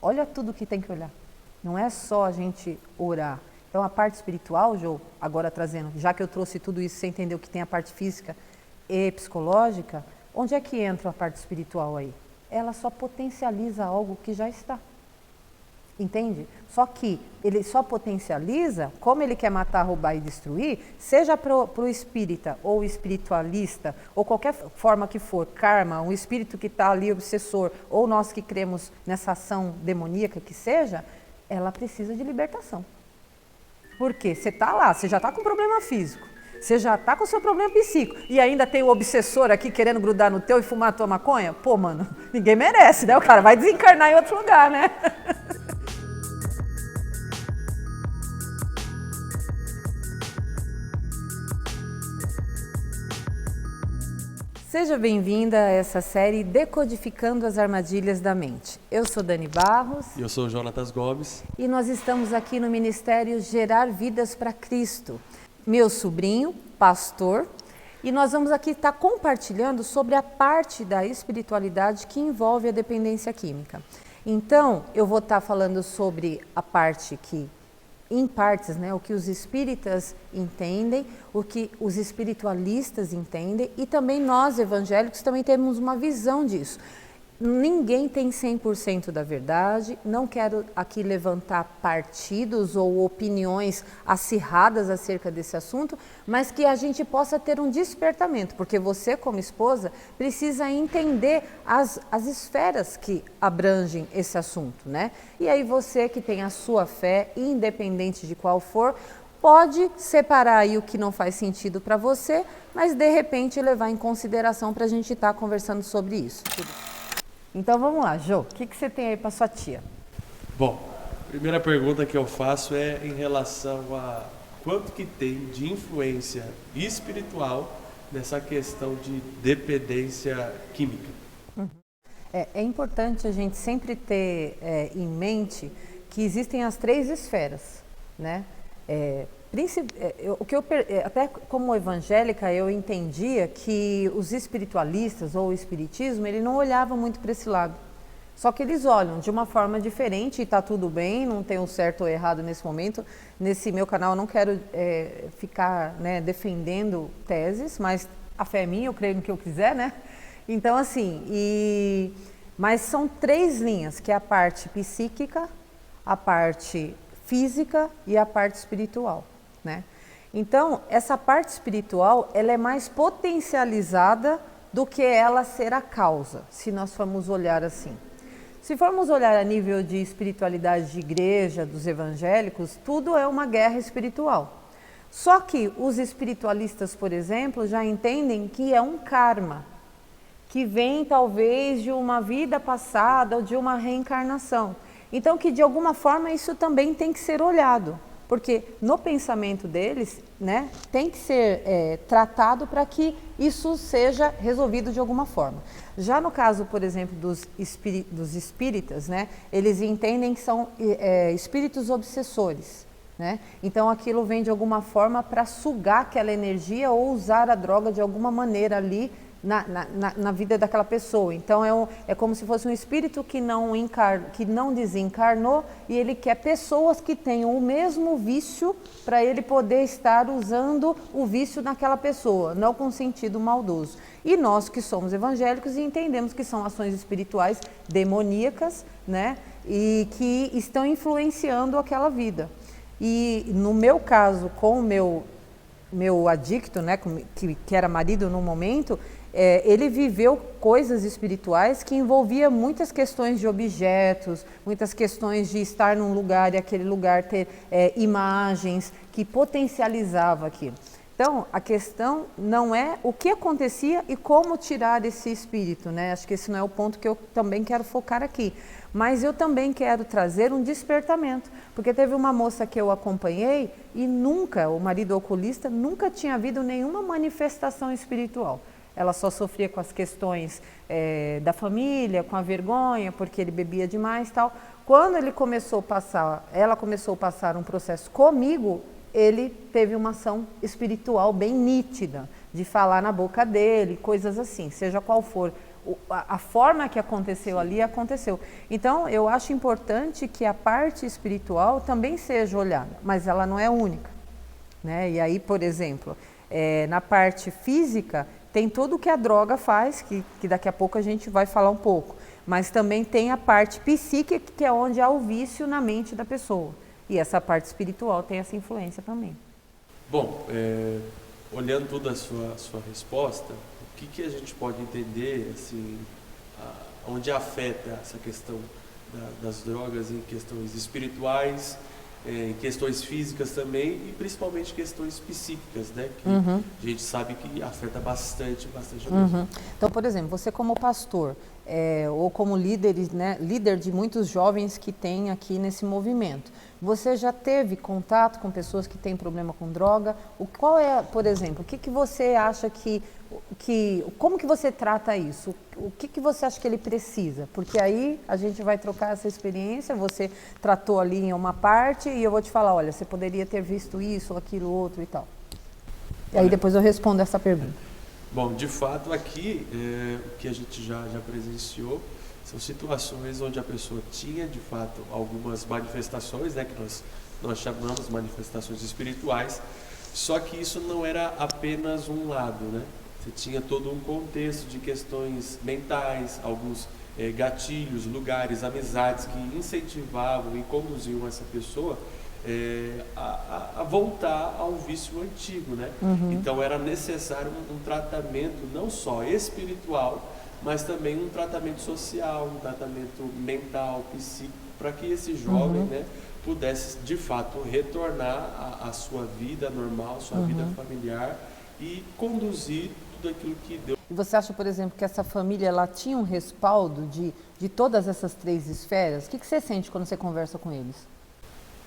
Olha tudo que tem que olhar. Não é só a gente orar. Então a parte espiritual, Jô, agora trazendo, já que eu trouxe tudo isso, você entendeu que tem a parte física e psicológica, onde é que entra a parte espiritual aí? Ela só potencializa algo que já está. Entende? Só que ele só potencializa, como ele quer matar, roubar e destruir, seja para o espírita ou espiritualista, ou qualquer forma que for, karma, um espírito que está ali obsessor, ou nós que cremos nessa ação demoníaca que seja, ela precisa de libertação. Por quê? Você está lá, você já está com problema físico, você já está com seu problema psíquico, e ainda tem o obsessor aqui querendo grudar no teu e fumar a tua maconha? Pô, mano, ninguém merece, né? O cara vai desencarnar em outro lugar, né? Seja bem-vinda a essa série Decodificando as Armadilhas da Mente. Eu sou Dani Barros. E eu sou o Jonatas Gomes. E nós estamos aqui no Ministério Gerar Vidas para Cristo. Meu sobrinho, pastor, e nós vamos aqui estar compartilhando sobre a parte da espiritualidade que envolve a dependência química. Então, eu vou estar falando sobre a parte que, em partes, né, o que os espíritas entendem, o que os espiritualistas entendem e também nós evangélicos também temos uma visão disso. Ninguém tem 100% da verdade, não quero aqui levantar partidos ou opiniões acirradas acerca desse assunto, mas que a gente possa ter um despertamento, porque você como esposa precisa entender as esferas que abrangem esse assunto, né? E aí você que tem a sua fé, independente de qual for, pode separar aí o que não faz sentido para você, mas de repente levar em consideração para a gente estar conversando sobre isso. Então vamos lá, Jô, o que você tem aí para sua tia? Bom, a primeira pergunta que eu faço é em relação a quanto que tem de influência espiritual nessa questão de dependência química. É importante a gente sempre ter em mente que existem as 3 esferas, né? Até como evangélica eu entendia que os espiritualistas ou o espiritismo ele não olhavam muito para esse lado, só que eles olham de uma forma diferente e está tudo bem, não tem um certo ou errado nesse momento. Nesse meu canal eu não quero ficar, né, defendendo teses, mas a fé é minha, eu creio no que eu quiser, né? Então assim, mas são 3 linhas, que é a parte psíquica, a parte física e a parte espiritual, né? Então, essa parte espiritual, ela é mais potencializada do que ela ser a causa, se nós formos olhar assim. Se formos olhar a nível de espiritualidade de igreja, dos evangélicos, tudo é uma guerra espiritual. Só que os espiritualistas, por exemplo, já entendem que é um karma, que vem talvez de uma vida passada ou de uma reencarnação. Então, que de alguma forma isso também tem que ser olhado, porque no pensamento deles, né, tem que ser tratado para que isso seja resolvido de alguma forma. Já no caso, por exemplo, dos espíritas, né, eles entendem que são espíritos obsessores, né? Então aquilo vem de alguma forma para sugar aquela energia ou usar a droga de alguma maneira ali na vida daquela pessoa. Então é como se fosse um espírito que não desencarnou e ele quer pessoas que tenham o mesmo vício para ele poder estar usando o vício naquela pessoa, não com sentido maldoso. E nós que somos evangélicos entendemos que são ações espirituais demoníacas, né? E que estão influenciando aquela vida. E no meu caso, com o meu adicto, né, que era marido no momento, ele viveu coisas espirituais que envolvia muitas questões de objetos, muitas questões de estar num lugar e aquele lugar ter imagens que potencializava aquilo. Então, a questão não é o que acontecia e como tirar esse espírito, né? Acho que esse não é o ponto que eu também quero focar aqui. Mas eu também quero trazer um despertamento, porque teve uma moça que eu acompanhei e nunca, o marido oculista, nunca tinha havido nenhuma manifestação espiritual. Ela só sofria com as questões da família, com a vergonha, porque ele bebia demais e tal. Quando ela começou a passar um processo comigo, ele teve uma ação espiritual bem nítida, de falar na boca dele, coisas assim, seja qual for a forma que aconteceu ali, aconteceu. Então, eu acho importante que a parte espiritual também seja olhada, mas ela não é única, né? E aí, por exemplo, na parte física, tem tudo o que a droga faz, que daqui a pouco a gente vai falar um pouco, mas também tem a parte psíquica, que é onde há o vício na mente da pessoa. E essa parte espiritual tem essa influência também. Bom, olhando toda a sua resposta, o que a gente pode entender, assim, onde afeta essa questão das drogas em questões espirituais, em questões físicas também e principalmente questões psíquicas, né? Que a gente sabe que afeta bastante a pessoa. Então, por exemplo, você como pastor ou como líder, né, líder de muitos jovens que tem aqui nesse movimento, você já teve contato com pessoas que têm problema com droga? Qual é, por exemplo, o que você acha como que você trata isso? O que você acha que ele precisa? Porque aí a gente vai trocar essa experiência, você tratou ali em uma parte e eu vou te falar, olha, você poderia ter visto isso ou aquilo outro e tal. E aí depois eu respondo essa pergunta. Bom, de fato aqui, o que a gente já presenciou são situações onde a pessoa tinha de fato algumas manifestações, né, que nós chamamos manifestações espirituais, só que isso não era apenas um lado, né? Você tinha todo um contexto de questões mentais, alguns gatilhos, lugares, amizades que incentivavam e conduziam essa pessoa a voltar ao vício antigo, né? Então era necessário um tratamento não só espiritual, mas também um tratamento social, um tratamento mental, psíquico, para que esse jovem, né, pudesse de fato retornar à sua vida normal, sua vida familiar e conduzir tudo aquilo que Deus. E você acha, por exemplo, que essa família ela tinha um respaldo de todas essas três esferas? O que você sente quando você conversa com eles?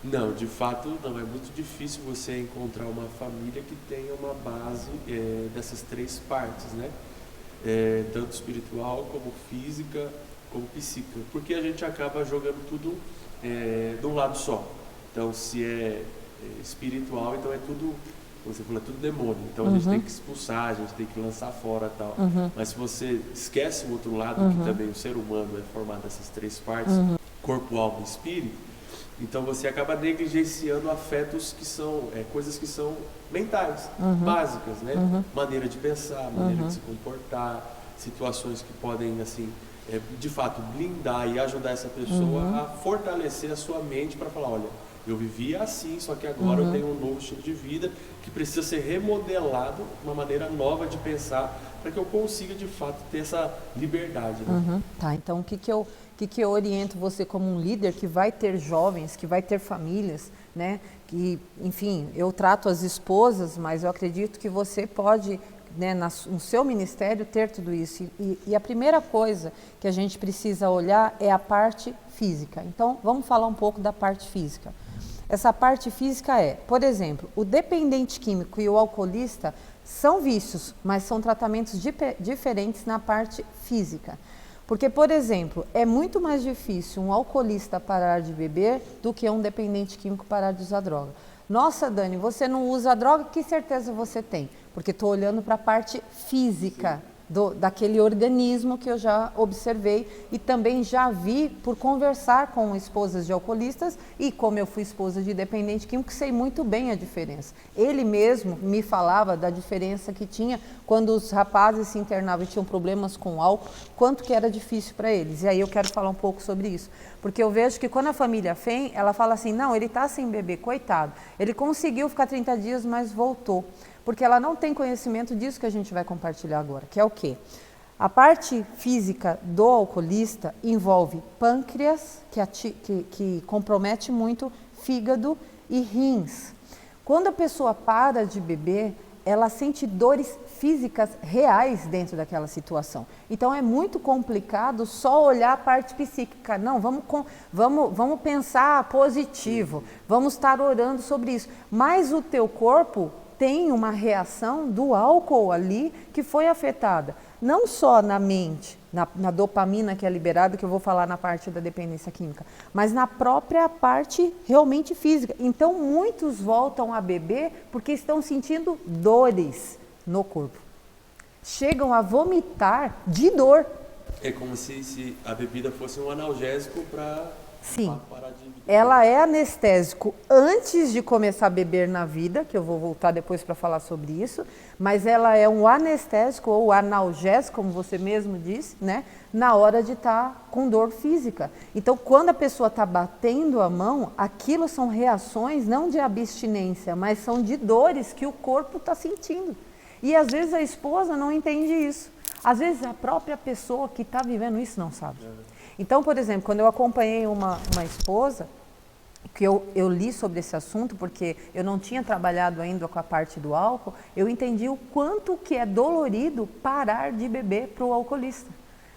Não, de fato não. É muito difícil você encontrar uma família que tenha uma base dessas três partes, né? Tanto espiritual, como física, como psíquica. Porque a gente acaba jogando tudo de um lado só. Então, se é espiritual, então é tudo, como você falou, é tudo demônio. Então a gente tem que expulsar, a gente tem que lançar fora e tal. Mas se você esquece o outro lado, que também o ser humano é formado dessas três partes, corpo, alma e espírito, então você acaba negligenciando afetos que são coisas que são mentais, básicas, né? Maneira de pensar, maneira de se comportar, situações que podem, assim, de fato, blindar e ajudar essa pessoa a fortalecer a sua mente para falar, olha, eu vivia assim, só que agora eu tenho um novo estilo de vida que precisa ser remodelado, uma maneira nova de pensar, para que eu consiga, de fato, ter essa liberdade, né? Tá, então o que eu oriento você como um líder que vai ter jovens, que vai ter famílias, né? Que, enfim, eu trato as esposas, mas eu acredito que você pode, né, no seu ministério ter tudo isso. E a primeira coisa que a gente precisa olhar é a parte física. Então, vamos falar um pouco da parte física. Essa parte física por exemplo, o dependente químico e o alcoolista são vícios, mas são tratamentos diferentes na parte física. Porque, por exemplo, é muito mais difícil um alcoolista parar de beber do que um dependente químico parar de usar droga. Nossa, Dani, você não usa droga? Que certeza você tem? Porque estou olhando para a parte física daquele organismo que eu já observei e também já vi por conversar com esposas de alcoolistas e como eu fui esposa de dependente químico, sei muito bem a diferença. Ele mesmo me falava da diferença que tinha quando os rapazes se internavam e tinham problemas com álcool, quanto que era difícil para eles. E aí eu quero falar um pouco sobre isso, porque eu vejo que quando a família vem, ela fala assim, não, ele está sem beber, coitado, ele conseguiu ficar 30 dias, mas voltou. Porque ela não tem conhecimento disso que a gente vai compartilhar agora, que é o quê? A parte física do alcoolista envolve pâncreas, que compromete muito fígado e rins. Quando a pessoa para de beber, ela sente dores físicas reais dentro daquela situação. Então é muito complicado só olhar a parte psíquica. Não, vamos pensar positivo, vamos estar orando sobre isso. Mas o teu corpo tem uma reação do álcool ali que foi afetada, não só na mente, na dopamina que é liberada, que eu vou falar na parte da dependência química, mas na própria parte realmente física. Então muitos voltam a beber porque estão sentindo dores no corpo. Chegam a vomitar de dor, É como se a bebida fosse um analgésico para Sim. parar de beber. Ela é anestésico antes de começar a beber na vida, que eu vou voltar depois para falar sobre isso, mas ela é um anestésico ou analgésico, como você mesmo disse, né, na hora de estar com dor física. Então, quando a pessoa está batendo a mão, aquilo são reações não de abstinência, mas são de dores que o corpo está sentindo. E às vezes a esposa não entende isso. Às vezes a própria pessoa que está vivendo isso não sabe. Então, por exemplo, quando eu acompanhei uma esposa, que eu li sobre esse assunto, porque eu não tinha trabalhado ainda com a parte do álcool, eu entendi o quanto que é dolorido parar de beber para o alcoolista.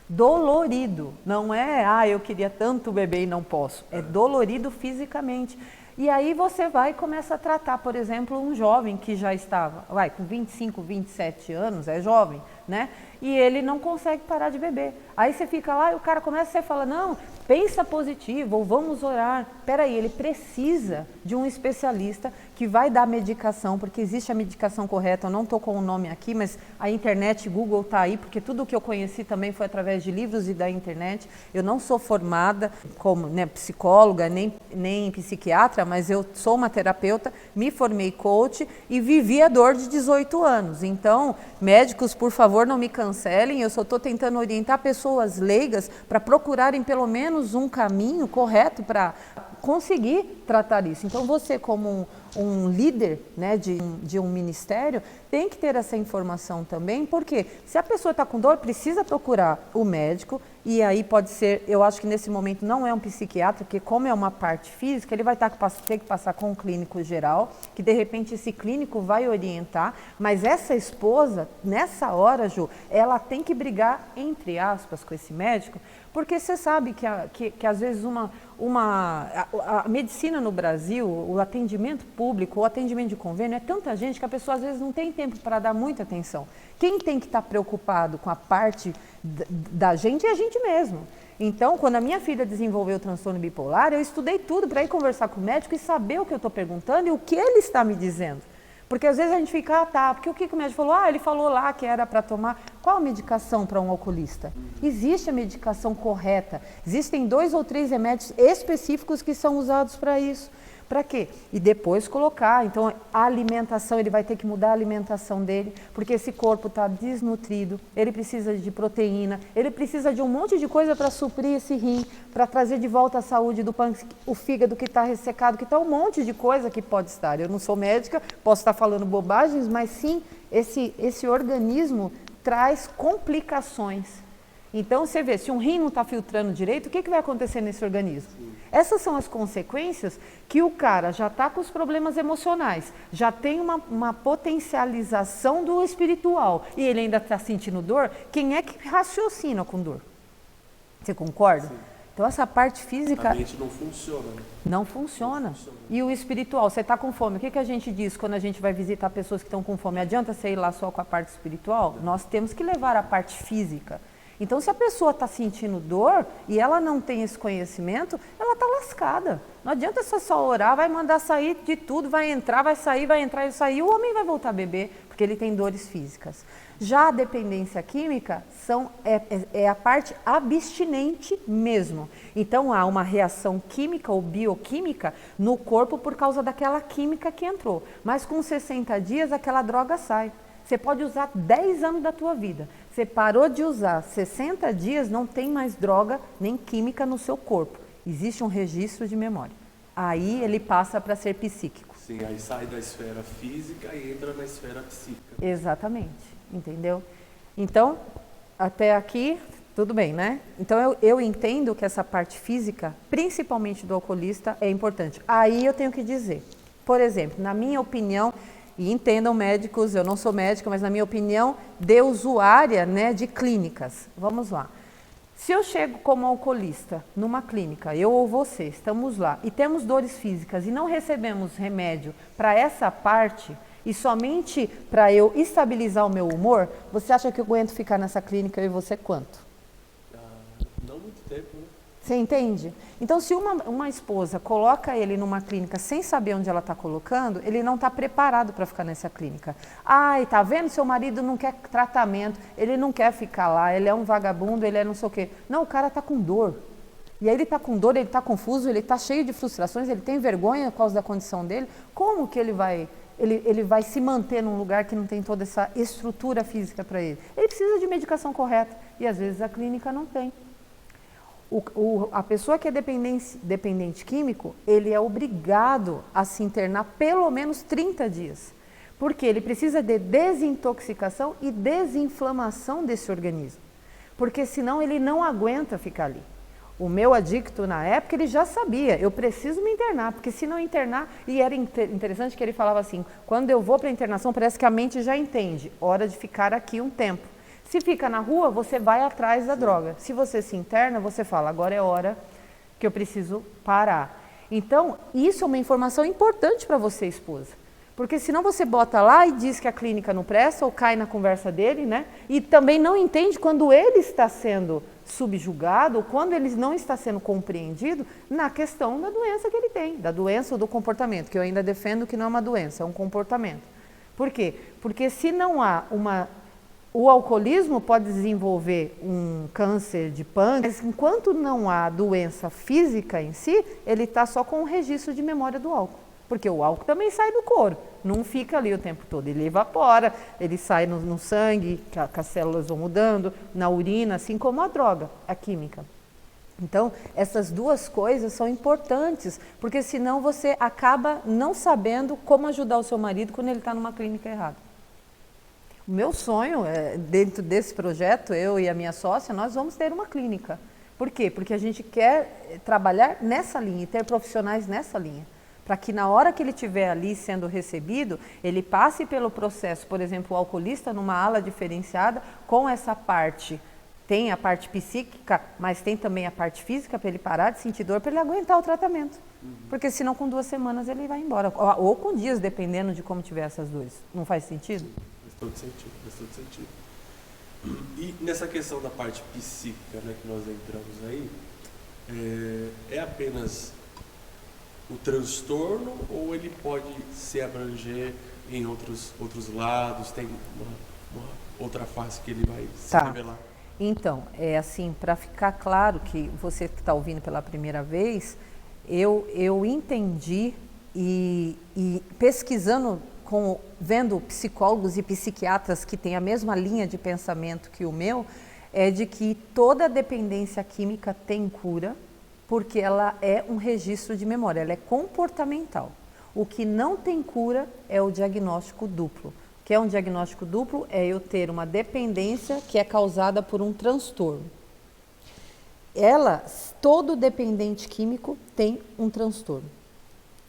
Dolorido, não é, eu queria tanto beber e não posso, é dolorido fisicamente. E aí você vai e começa a tratar, por exemplo, um jovem que já estava, com 25, 27 anos, é jovem, né? E ele não consegue parar de beber. Aí você fica lá e o cara começa, você fala, não, pensa positivo, ou vamos orar. Peraí, ele precisa de um especialista que vai dar medicação, porque existe a medicação correta, eu não estou com o nome aqui, mas a internet, Google está aí, porque tudo que eu conheci também foi através de livros e da internet. Eu não sou formada como psicóloga, nem psiquiatra, mas eu sou uma terapeuta, me formei coach e vivi a dor de 18 anos. Então, médicos, por favor, não me cancelem, eu só estou tentando orientar pessoas leigas para procurarem pelo menos um caminho correto para conseguir tratar isso. Então, você como um líder, né, de um ministério, tem que ter essa informação também, porque se a pessoa está com dor, precisa procurar o médico, e aí pode ser, eu acho que nesse momento não é um psiquiatra, porque como é uma parte física, ele vai ter que passar com um clínico geral, que de repente esse clínico vai orientar, mas essa esposa, nessa hora, Ju, ela tem que brigar, entre aspas, com esse médico, porque você sabe que às vezes a medicina no Brasil, o atendimento público, o atendimento de convênio, é tanta gente que a pessoa às vezes não tem tempo para dar muita atenção. Quem tem que estar preocupado com a parte da gente é a gente mesmo. Então, quando a minha filha desenvolveu o transtorno bipolar, eu estudei tudo para ir conversar com o médico e saber o que eu estou perguntando e o que ele está me dizendo. Porque às vezes a gente fica, porque o que o médico falou? Ele falou lá que era para tomar. Qual a medicação para um alcoolista? Existe a medicação correta. Existem 2 ou 3 remédios específicos que são usados para isso. Para quê? E depois colocar. Então, a alimentação, ele vai ter que mudar a alimentação dele, porque esse corpo está desnutrido, ele precisa de proteína, ele precisa de um monte de coisa para suprir esse rim, para trazer de volta a saúde do pâncreas, o fígado que está ressecado, que está um monte de coisa que pode estar. Eu não sou médica, posso estar falando bobagens, mas sim, esse organismo traz complicações. Então, você vê, se um rim não está filtrando direito, o que vai acontecer nesse organismo? Essas são as consequências que o cara já está com os problemas emocionais, já tem uma potencialização do espiritual e ele ainda está sentindo dor. Quem é que raciocina com dor? Você concorda? Sim. Então, essa parte física... A mente não funciona, né? Não funciona. E o espiritual, você está com fome. O que a gente diz quando a gente vai visitar pessoas que estão com fome? Adianta você ir lá só com a parte espiritual? Nós temos que levar a parte física. Então, se a pessoa está sentindo dor e ela não tem esse conhecimento, ela está lascada. Não adianta só orar, vai mandar sair de tudo, vai entrar, vai sair, vai entrar e sair, o homem vai voltar a beber, porque ele tem dores físicas. Já a dependência química é a parte abstinente mesmo. Então, há uma reação química ou bioquímica no corpo por causa daquela química que entrou. Mas com 60 dias, aquela droga sai. Você pode usar 10 anos da tua vida. Você parou de usar 60 dias, não tem mais droga nem química no seu corpo. Existe um registro de memória. Aí ele passa para ser psíquico. Sim, aí sai da esfera física e entra na esfera psíquica. Exatamente, entendeu? Então, até aqui, tudo bem, né? Então, eu entendo que essa parte física, principalmente do alcoolista, é importante. Aí eu tenho que dizer, por exemplo, na minha opinião... E entendam médicos, eu não sou médica, mas na minha opinião, de usuária, né, de clínicas. Vamos lá. Se eu chego como alcoolista numa clínica, eu ou você, estamos lá, e temos dores físicas e não recebemos remédio para essa parte, e somente para eu estabilizar o meu humor, você acha que eu aguento ficar nessa clínica eu e você quanto? Não muito tempo, né? Você entende? Então, se uma esposa coloca ele numa clínica sem saber onde ela está colocando, ele não está preparado para ficar nessa clínica. Ai, tá vendo? Seu marido não quer tratamento, ele não quer ficar lá, ele é um vagabundo, ele é não sei o quê. Não, o cara está com dor. E aí ele está com dor, ele está confuso, ele está cheio de frustrações, ele tem vergonha por causa da condição dele. Como que ele vai se manter num lugar que não tem toda essa estrutura física para ele? Ele precisa de medicação correta e às vezes a clínica não tem. A pessoa que é dependente químico, ele é obrigado a se internar pelo menos 30 dias. Porque ele precisa de desintoxicação e desinflamação desse organismo. Porque senão ele não aguenta ficar ali. O meu adicto na época, ele já sabia, eu preciso me internar, porque se não internar, e era interessante que ele falava assim, quando eu vou para a internação parece que a mente já entende, hora de ficar aqui um tempo. Se fica na rua, você vai atrás da droga. Se você se interna, você fala, agora é hora que eu preciso parar. Então, isso é uma informação importante para você, esposa. Porque senão você bota lá e diz que a clínica não presta, ou cai na conversa dele, né? E também não entende quando ele está sendo subjugado, ou quando ele não está sendo compreendido na questão da doença que ele tem, da doença ou do comportamento, que eu ainda defendo que não é uma doença, é um comportamento. Por quê? Porque se não há o alcoolismo pode desenvolver um câncer de pâncreas, mas enquanto não há doença física em si, ele está só com um registro de memória do álcool. Porque o álcool também sai do couro, não fica ali o tempo todo, ele evapora, ele sai no sangue, que as células vão mudando, na urina, assim como a droga, a química. Então, essas duas coisas são importantes, porque senão você acaba não sabendo como ajudar o seu marido quando ele está numa clínica errada. O meu sonho, dentro desse projeto, eu e a minha sócia, nós vamos ter uma clínica. Por quê? Porque a gente quer trabalhar nessa linha e ter profissionais nessa linha. Para que na hora que ele estiver ali sendo recebido, ele passe pelo processo, por exemplo, o alcoolista numa ala diferenciada com essa parte. Tem a parte psíquica, mas tem também a parte física para ele parar de sentir dor, para ele aguentar o tratamento. Porque senão com 2 semanas ele vai embora. Ou com dias, dependendo de como tiver essas dores. Não faz sentido? Faz todo sentido. E nessa questão da parte psíquica, né, que nós entramos aí, é apenas o transtorno ou ele pode se abranger em outros lados, tem uma outra face que ele vai se revelar? Então, é assim, para ficar claro que você que está ouvindo pela primeira vez, eu entendi e pesquisando, vendo psicólogos e psiquiatras que têm a mesma linha de pensamento que o meu, é de que toda dependência química tem cura, porque ela é um registro de memória, ela é comportamental. O que não tem cura é o diagnóstico duplo. O que é um diagnóstico duplo? É eu ter uma dependência que é causada por um transtorno. Todo dependente químico tem um transtorno.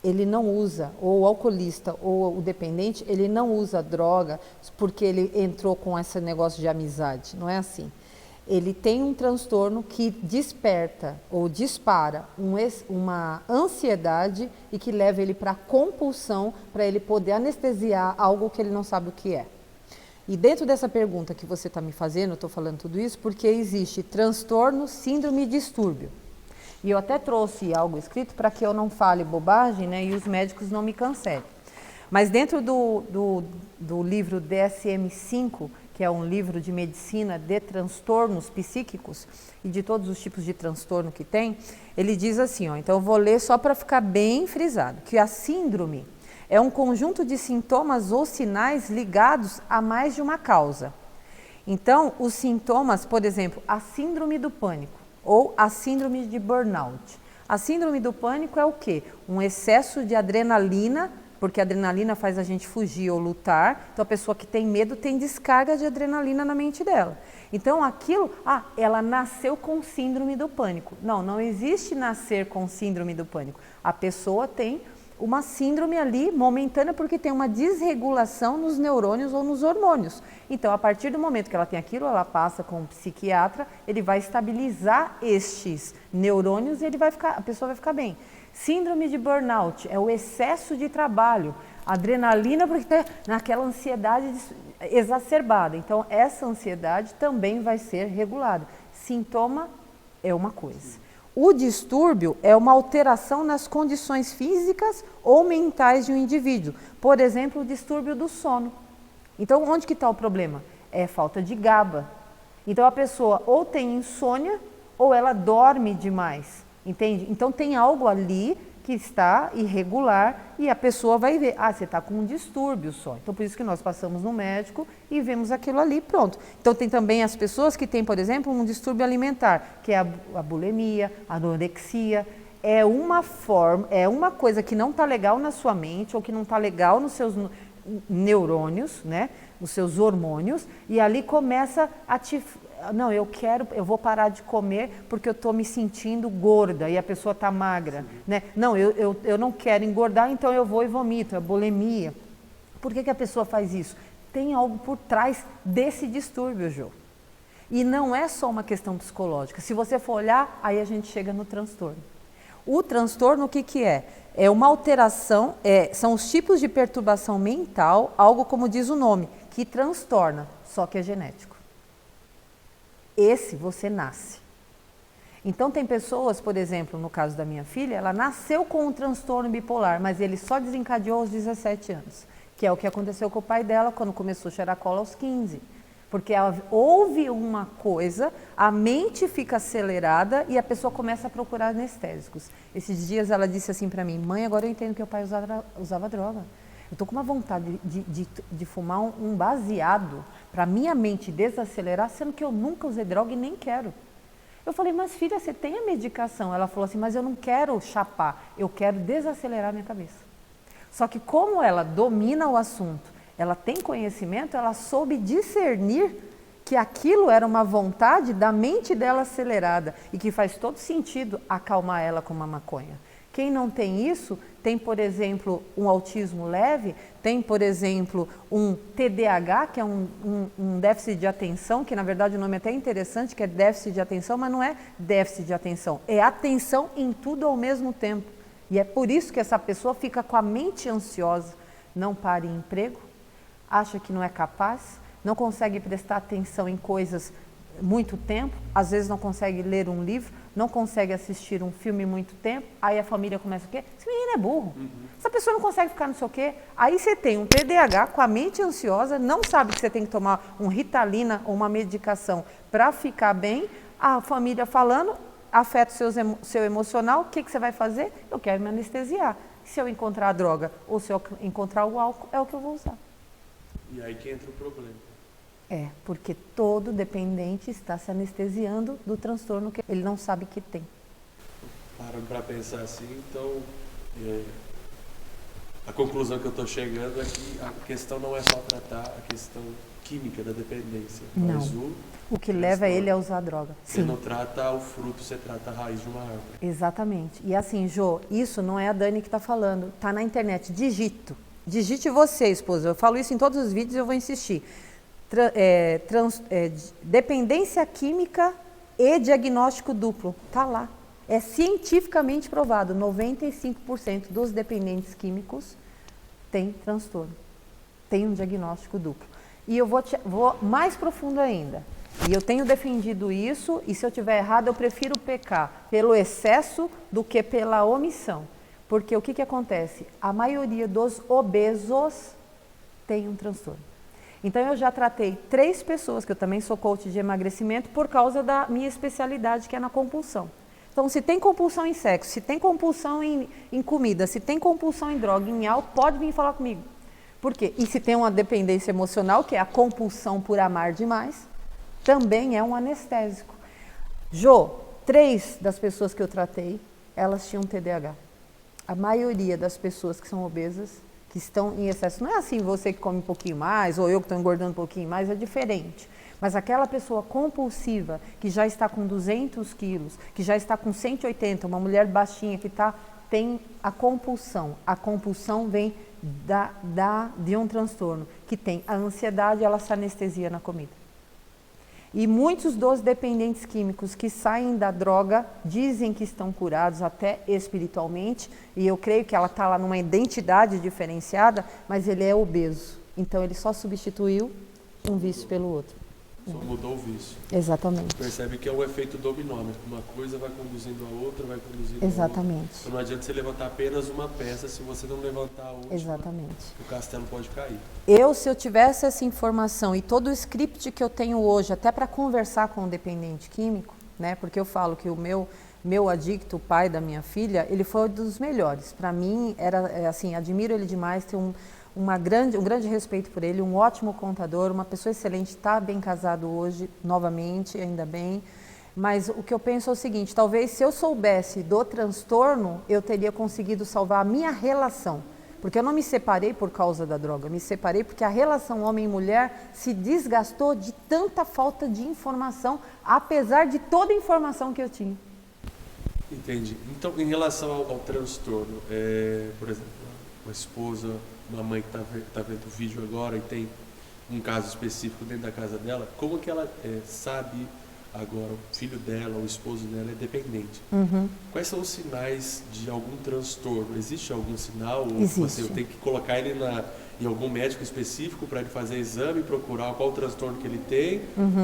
Ele não usa, ou o alcoolista ou o dependente, ele não usa droga porque ele entrou com esse negócio de amizade, não é assim. Ele tem um transtorno que desperta ou dispara uma ansiedade e que leva ele para compulsão, para ele poder anestesiar algo que ele não sabe o que é. E dentro dessa pergunta que você está me fazendo, eu estou falando tudo isso porque existe transtorno, síndrome e distúrbio. E eu até trouxe algo escrito para que eu não fale bobagem, né, e os médicos não me cancelem. Mas dentro do livro DSM-5, que é um livro de medicina de transtornos psíquicos e de todos os tipos de transtorno que tem, ele diz assim, então eu vou ler só para ficar bem frisado, que a síndrome é um conjunto de sintomas ou sinais ligados a mais de uma causa. Então, os sintomas, por exemplo, a síndrome do pânico ou a síndrome de burnout. A síndrome do pânico é o quê? Um excesso de adrenalina, porque a adrenalina faz a gente fugir ou lutar. Então, a pessoa que tem medo tem descarga de adrenalina na mente dela. Então, aquilo, ela nasceu com síndrome do pânico. Não existe nascer com síndrome do pânico. A pessoa tem uma síndrome ali momentânea porque tem uma desregulação nos neurônios ou nos hormônios. Então, a partir do momento que ela tem aquilo, ela passa com um psiquiatra, ele vai estabilizar estes neurônios e a pessoa vai ficar bem. Síndrome de burnout é o excesso de trabalho, adrenalina porque está naquela ansiedade exacerbada. Então, essa ansiedade também vai ser regulada. Sintoma é uma coisa. O distúrbio é uma alteração nas condições físicas ou mentais de um indivíduo. Por exemplo, o distúrbio do sono. Então, onde que está o problema? É falta de GABA. Então, a pessoa ou tem insônia ou ela dorme demais, entende? Então, tem algo ali que está irregular e a pessoa vai ver, você está com um distúrbio só. Então, por isso que nós passamos no médico e vemos aquilo ali, pronto. Então, tem também as pessoas que têm, por exemplo, um distúrbio alimentar, que é a bulimia, a anorexia. É uma forma, é uma coisa que não está legal na sua mente ou que não está legal nos seus neurônios, né? Nos seus hormônios, e ali começa a te... Não, eu vou parar de comer porque eu estou me sentindo gorda e a pessoa está magra, né? Não, eu não quero engordar, então eu vou e vomito, é bulimia. Por que a pessoa faz isso? Tem algo por trás desse distúrbio, Jô. E não é só uma questão psicológica. Se você for olhar, aí a gente chega no transtorno. O transtorno, o que é? É uma alteração, são os tipos de perturbação mental, algo como diz o nome, que transtorna, só que é genético. Esse você nasce. Então tem pessoas, por exemplo, no caso da minha filha, ela nasceu com um transtorno bipolar, mas ele só desencadeou aos 17 anos, que é o que aconteceu com o pai dela quando começou a cheirar cola aos 15. Porque houve uma coisa, a mente fica acelerada e a pessoa começa a procurar anestésicos. Esses dias ela disse assim para mim, mãe, agora eu entendo que o pai usava droga. Eu estou com uma vontade de fumar um baseado para minha mente desacelerar, sendo que eu nunca usei droga e nem quero. Eu falei, mas filha, você tem a medicação? Ela falou assim, mas eu não quero chapar, eu quero desacelerar minha cabeça. Só que como ela domina o assunto, ela tem conhecimento, ela soube discernir que aquilo era uma vontade da mente dela acelerada e que faz todo sentido acalmar ela com uma maconha. Quem não tem isso, tem, por exemplo, um autismo leve, tem, por exemplo, um TDAH, que é um déficit de atenção, que na verdade o nome é até interessante, que é déficit de atenção, mas não é déficit de atenção, é atenção em tudo ao mesmo tempo. E é por isso que essa pessoa fica com a mente ansiosa, não para em emprego, acha que não é capaz, não consegue prestar atenção em coisas muito tempo, às vezes não consegue ler um livro, não consegue assistir um filme muito tempo, aí a família começa o quê? Esse menino é burro, essa pessoa não consegue ficar não sei o quê. Aí você tem um TDAH com a mente ansiosa, não sabe que você tem que tomar um Ritalina ou uma medicação para ficar bem, a família falando, afeta o seu emocional, o que você vai fazer? Eu quero me anestesiar. Se eu encontrar a droga ou se eu encontrar o álcool, é o que eu vou usar. E aí que entra o problema. Porque todo dependente está se anestesiando do transtorno que ele não sabe que tem. Para pensar assim, então, a conclusão que eu estou chegando é que a questão não é só tratar a questão química da dependência, não. Mas o que leva ele a usar droga. Você não trata o fruto, você trata a raiz de uma árvore. Exatamente. E assim, Jô, isso não é a Dani que está falando, está na internet, digite você, esposa, eu falo isso em todos os vídeos e eu vou insistir. Dependência química e diagnóstico duplo, tá lá. É cientificamente provado, 95% dos dependentes químicos têm transtorno, tem um diagnóstico duplo. E eu vou mais profundo ainda. E eu tenho defendido isso, e se eu tiver errado, eu prefiro pecar pelo excesso do que pela omissão. Porque o que acontece? A maioria dos obesos tem um transtorno. Então, eu já tratei 3 pessoas, que eu também sou coach de emagrecimento, por causa da minha especialidade, que é na compulsão. Então, se tem compulsão em sexo, se tem compulsão em comida, se tem compulsão em droga, em álcool, pode vir falar comigo. Por quê? E se tem uma dependência emocional, que é a compulsão por amar demais, também é um anestésico. Jô, 3 das pessoas que eu tratei, elas tinham TDAH. A maioria das pessoas que são obesas, que estão em excesso, não é assim você que come um pouquinho mais, ou eu que estou engordando um pouquinho mais, é diferente. Mas aquela pessoa compulsiva, que já está com 200 quilos, que já está com 180, uma mulher baixinha que tem a compulsão. A compulsão vem de um transtorno, que tem a ansiedade, ela se anestesia na comida. E muitos dos dependentes químicos que saem da droga dizem que estão curados até espiritualmente, e eu creio que ela está lá numa identidade diferenciada, mas ele é obeso. Então ele só substituiu um vício pelo outro. só mudou o vício. Exatamente. Percebe que é um efeito dominó, né? Uma coisa vai conduzindo a outra, vai conduzindo a outra. Exatamente. Então não adianta você levantar apenas uma peça, se você não levantar a outra, Exatamente. o castelo pode cair. Se eu tivesse essa informação e todo o script que eu tenho hoje, até para conversar com o dependente químico, né? Porque eu falo que o meu adicto, o pai da minha filha, ele foi um dos melhores. Para mim, assim, admiro ele demais, tenho um grande respeito por ele, um ótimo contador, uma pessoa excelente, está bem casado hoje, novamente, ainda bem. Mas o que eu penso é o seguinte, talvez se eu soubesse do transtorno, eu teria conseguido salvar a minha relação. Porque eu não me separei por causa da droga, eu me separei porque a relação homem e mulher se desgastou de tanta falta de informação, apesar de toda a informação que eu tinha. Entendi. Então, em relação ao transtorno, por exemplo, uma esposa, uma mãe que tá vendo o vídeo agora e tem um caso específico dentro da casa dela, como que ela sabe agora o filho dela, o esposo dela é dependente? Quais são os sinais de algum transtorno? Existe algum sinal? Existe. Ou eu tenho que colocar ele em algum médico específico para ele fazer exame, procurar qual o transtorno que ele tem?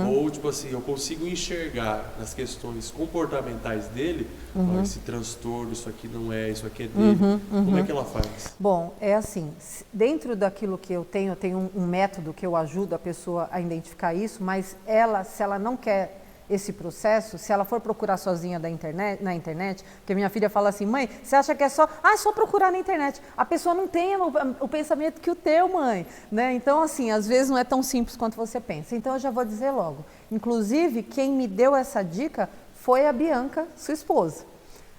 Ou, tipo assim, eu consigo enxergar nas questões comportamentais dele, ó, esse transtorno, isso aqui não é, isso aqui é dele. Como é que ela faz? Bom, é assim, dentro daquilo que eu tenho um método que eu ajudo a pessoa a identificar isso, mas se ela não quer esse processo, se ela for procurar sozinha na internet, porque minha filha fala assim, mãe, você acha que é só procurar na internet? A pessoa não tem o pensamento que o teu, mãe, né? Então, assim, às vezes não é tão simples quanto você pensa. Então, eu já vou dizer logo. Inclusive, quem me deu essa dica foi a Bianca, sua esposa,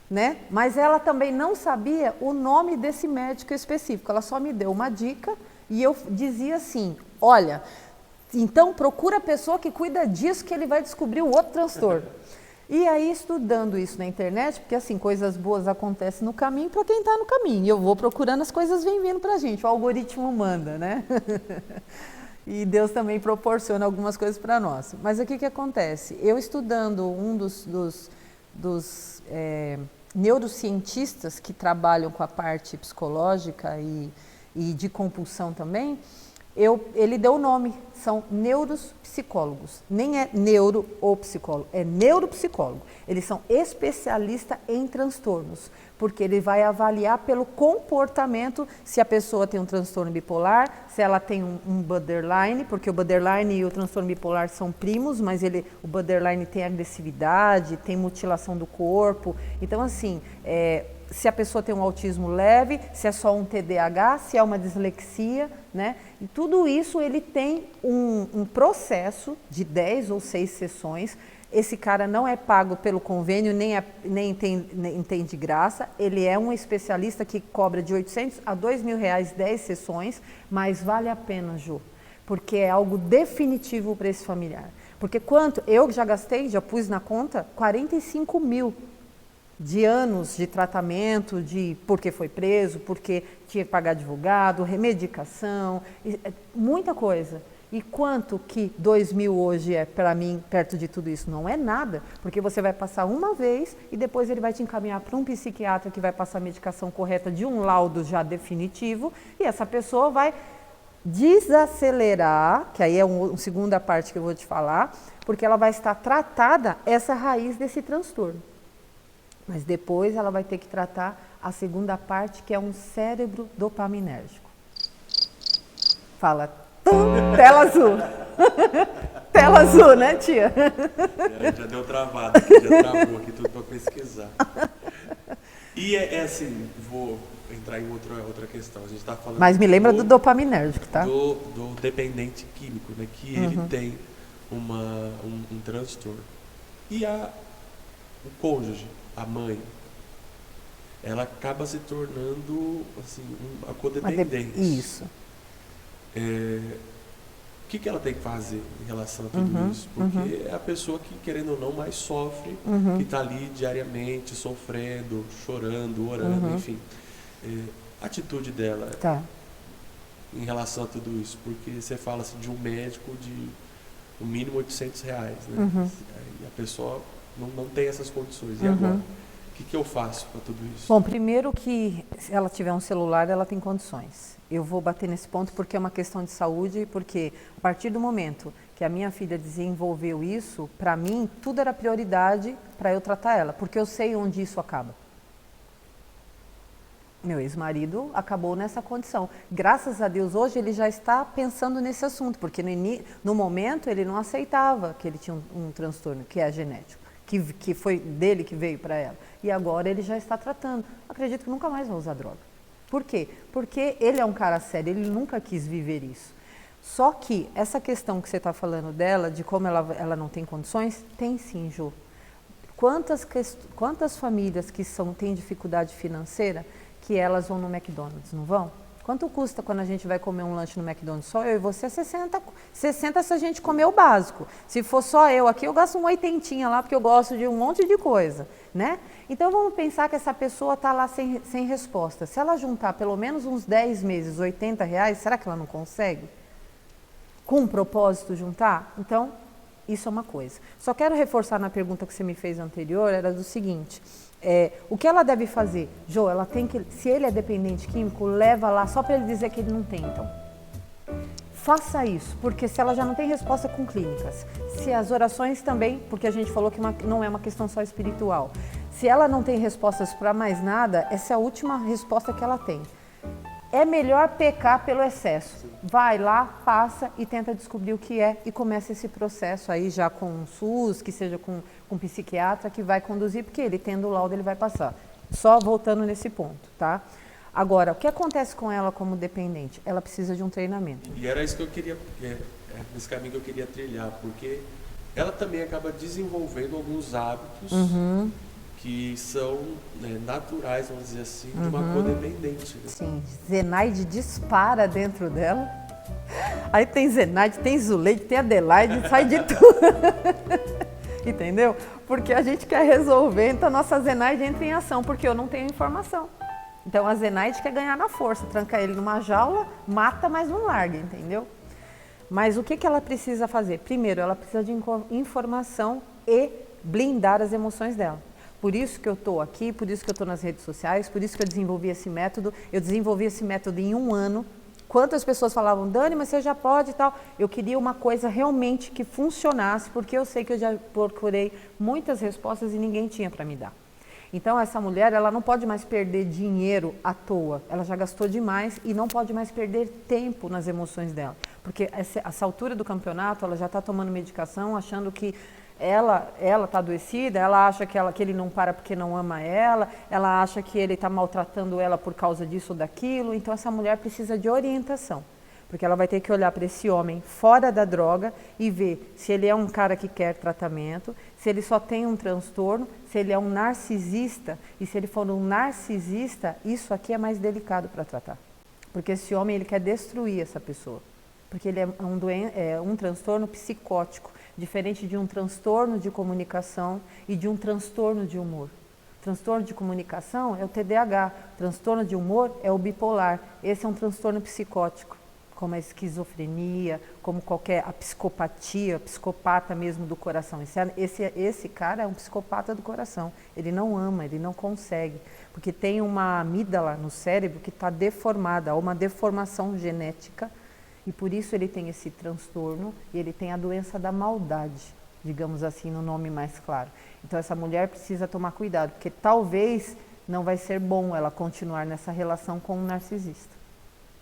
né? Mas ela também não sabia o nome desse médico específico. Ela só me deu uma dica e eu dizia assim, olha, então procura a pessoa que cuida disso que ele vai descobrir o outro transtorno. E aí estudando isso na internet, porque assim, coisas boas acontecem no caminho para quem está no caminho. E eu vou procurando, as coisas vêm vindo para a gente, o algoritmo manda, né? E Deus também proporciona algumas coisas para nós. Mas o que acontece? Eu estudando um dos neurocientistas que trabalham com a parte psicológica e de compulsão também, ele deu o nome, são neuropsicólogos, nem é neuro ou psicólogo, é neuropsicólogo. Eles são especialistas em transtornos, porque ele vai avaliar pelo comportamento se a pessoa tem um transtorno bipolar, se ela tem um borderline, porque o borderline e o transtorno bipolar são primos, mas o borderline tem agressividade, tem mutilação do corpo. Então, assim, se a pessoa tem um autismo leve, se é só um TDAH, se é uma dislexia, né? E tudo isso ele tem um processo de 10 ou 6 sessões. Esse cara não é pago pelo convênio, nem tem de graça. Ele é um especialista que cobra de R$800 a R$2.000 10 sessões, mas vale a pena, Ju, porque é algo definitivo para esse familiar. Porque eu já gastei, já pus na conta, 45 mil de anos de tratamento, porque foi preso, porque tinha que pagar advogado, remedicação, muita coisa. E quanto que 2.000 hoje é para mim, perto de tudo isso? Não é nada, porque você vai passar uma vez e depois ele vai te encaminhar para um psiquiatra que vai passar a medicação correta de um laudo já definitivo e essa pessoa vai desacelerar, que aí é uma segunda parte que eu vou te falar, porque ela vai estar tratada essa raiz desse transtorno. Mas depois ela vai ter que tratar a segunda parte, que é um cérebro dopaminérgico. Fala, tela azul. Tela azul, né, tia? Já deu travado aqui, já travou aqui tudo para pesquisar. E assim, vou entrar em outra questão. A gente tá falando. Mas me lembra do dopaminérgico, tá? Do dependente químico, né? Que ele tem um transtorno. E o cônjuge, a mãe, ela acaba se tornando assim, uma codependente. Isso. O que ela tem que fazer em relação a tudo isso? Porque é a pessoa que, querendo ou não, mais sofre, que está ali diariamente, sofrendo, chorando, orando, enfim. A atitude dela em relação a tudo isso? Porque você fala assim, de um médico de no mínimo R$800, né? E a pessoa não tem essas condições. E agora? O que eu faço para tudo isso? Bom, primeiro que se ela tiver um celular, ela tem condições. Eu vou bater nesse ponto porque é uma questão de saúde, porque a partir do momento que a minha filha desenvolveu isso, para mim, tudo era prioridade para eu tratar ela, porque eu sei onde isso acaba. Meu ex-marido acabou nessa condição. Graças a Deus, hoje ele já está pensando nesse assunto, porque no momento ele não aceitava que ele tinha um transtorno, que é genético, que foi dele que veio para ela. E agora ele já está tratando. Acredito que nunca mais vai usar droga. Por quê? Porque ele é um cara sério, ele nunca quis viver isso. Só que essa questão que você está falando dela, de como ela não tem condições, tem sim, Jô. Quantas famílias que têm dificuldade financeira, que elas vão no McDonald's, não vão? Quanto custa quando a gente vai comer um lanche no McDonald's? Só eu e você, 60 se a gente comer o básico. Se for só eu aqui, eu gasto um 80 lá, porque eu gosto de um monte de coisa, né? Então vamos pensar que essa pessoa está lá sem resposta. Se ela juntar pelo menos uns 10 meses, R$80, será que ela não consegue? Com um propósito juntar? Então, isso é uma coisa. Só quero reforçar na pergunta que você me fez anterior, era do seguinte... o que ela deve fazer? Jô, ela tem que, se ele é dependente químico, leva lá só para ele dizer que ele não tem, então. Faça isso, porque se ela já não tem resposta com clínicas, se as orações também, porque a gente falou que não é uma questão só espiritual, se ela não tem respostas para mais nada, essa é a última resposta que ela tem. É melhor pecar pelo excesso. Vai lá, passa e tenta descobrir o que é e começa esse processo aí já com o SUS, que seja com um psiquiatra que vai conduzir, porque ele tendo o laudo ele vai passar. Só voltando nesse ponto, tá? Agora, o que acontece com ela como dependente? Ela precisa de um treinamento. E era isso que eu queria, nesse caminho que eu queria trilhar, porque ela também acaba desenvolvendo alguns hábitos que são naturais, vamos dizer assim, de uma codependente. Né? Sim, Zenaide dispara dentro dela. Aí tem Zenaide, tem Zuleide, tem Adelaide, sai de tudo. Entendeu? Porque a gente quer resolver, então a nossa Zenaide entra em ação, porque eu não tenho informação. Então a Zenaide quer ganhar na força, tranca ele numa jaula, mata, mas não larga, entendeu? Mas o que ela precisa fazer? Primeiro, ela precisa de informação e blindar as emoções dela. Por isso que eu estou aqui, por isso que eu estou nas redes sociais, por isso que eu desenvolvi esse método. Eu desenvolvi esse método em 1 ano. Quantas pessoas falavam, Dani, mas você já pode e tal. Eu queria uma coisa realmente que funcionasse, porque eu sei que eu já procurei muitas respostas e ninguém tinha para me dar. Então essa mulher, ela não pode mais perder dinheiro à toa. Ela já gastou demais e não pode mais perder tempo nas emoções dela. Porque essa altura do campeonato, ela já está tomando medicação, achando que ela está adoecida, ela acha que ele não para porque não ama ela acha que ele está maltratando ela por causa disso ou daquilo. Então essa mulher precisa de orientação, porque ela vai ter que olhar para esse homem fora da droga e ver se ele é um cara que quer tratamento, se ele só tem um transtorno, se ele é um narcisista, e se ele for um narcisista, isso aqui é mais delicado para tratar, porque esse homem ele quer destruir essa pessoa, porque ele é um transtorno psicótico, diferente de um transtorno de comunicação e de um transtorno de humor. Transtorno de comunicação é o TDAH, transtorno de humor é o bipolar. Esse é um transtorno psicótico, como a esquizofrenia, como a psicopatia, psicopata mesmo do coração. Esse cara é um psicopata do coração. Ele não ama, ele não consegue, porque tem uma amígdala no cérebro que está deformada, uma deformação genética, e por isso ele tem esse transtorno e ele tem a doença da maldade, digamos assim, no nome mais claro. Então essa mulher precisa tomar cuidado, porque talvez não vai ser bom ela continuar nessa relação com um narcisista.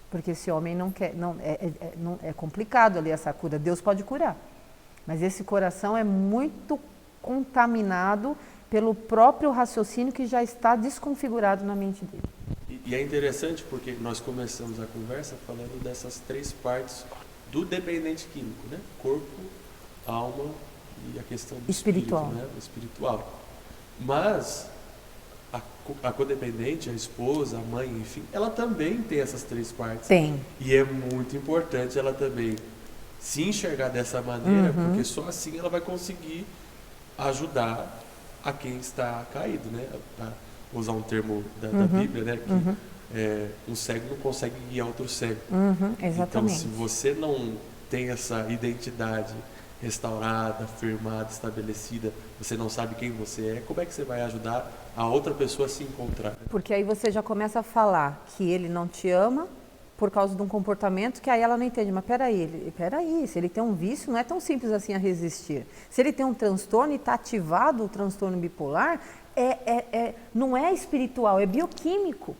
Porque esse homem não quer, é complicado ali essa cura, Deus pode curar. Mas esse coração é muito contaminado pelo próprio raciocínio que já está desconfigurado na mente dele. E é interessante porque nós começamos a conversa falando dessas 3 partes do dependente químico, né? Corpo, alma e a questão do espiritual. Espírito, né? O espiritual. Mas a codependente, a esposa, a mãe, enfim, ela também tem essas 3 partes. Tem. E é muito importante ela também se enxergar dessa maneira, porque só assim ela vai conseguir ajudar a quem está caído, né? Vou usar um termo da Bíblia, né? Que um cego não consegue guiar outro cego. Exatamente. Então, se você não tem essa identidade restaurada, firmada, estabelecida, você não sabe quem você é, como é que você vai ajudar a outra pessoa a se encontrar? Porque aí você já começa a falar que ele não te ama, por causa de um comportamento que aí ela não entende. Mas peraí, se ele tem um vício, não é tão simples assim a resistir. Se ele tem um transtorno e está ativado o transtorno bipolar, não é espiritual, é bioquímico.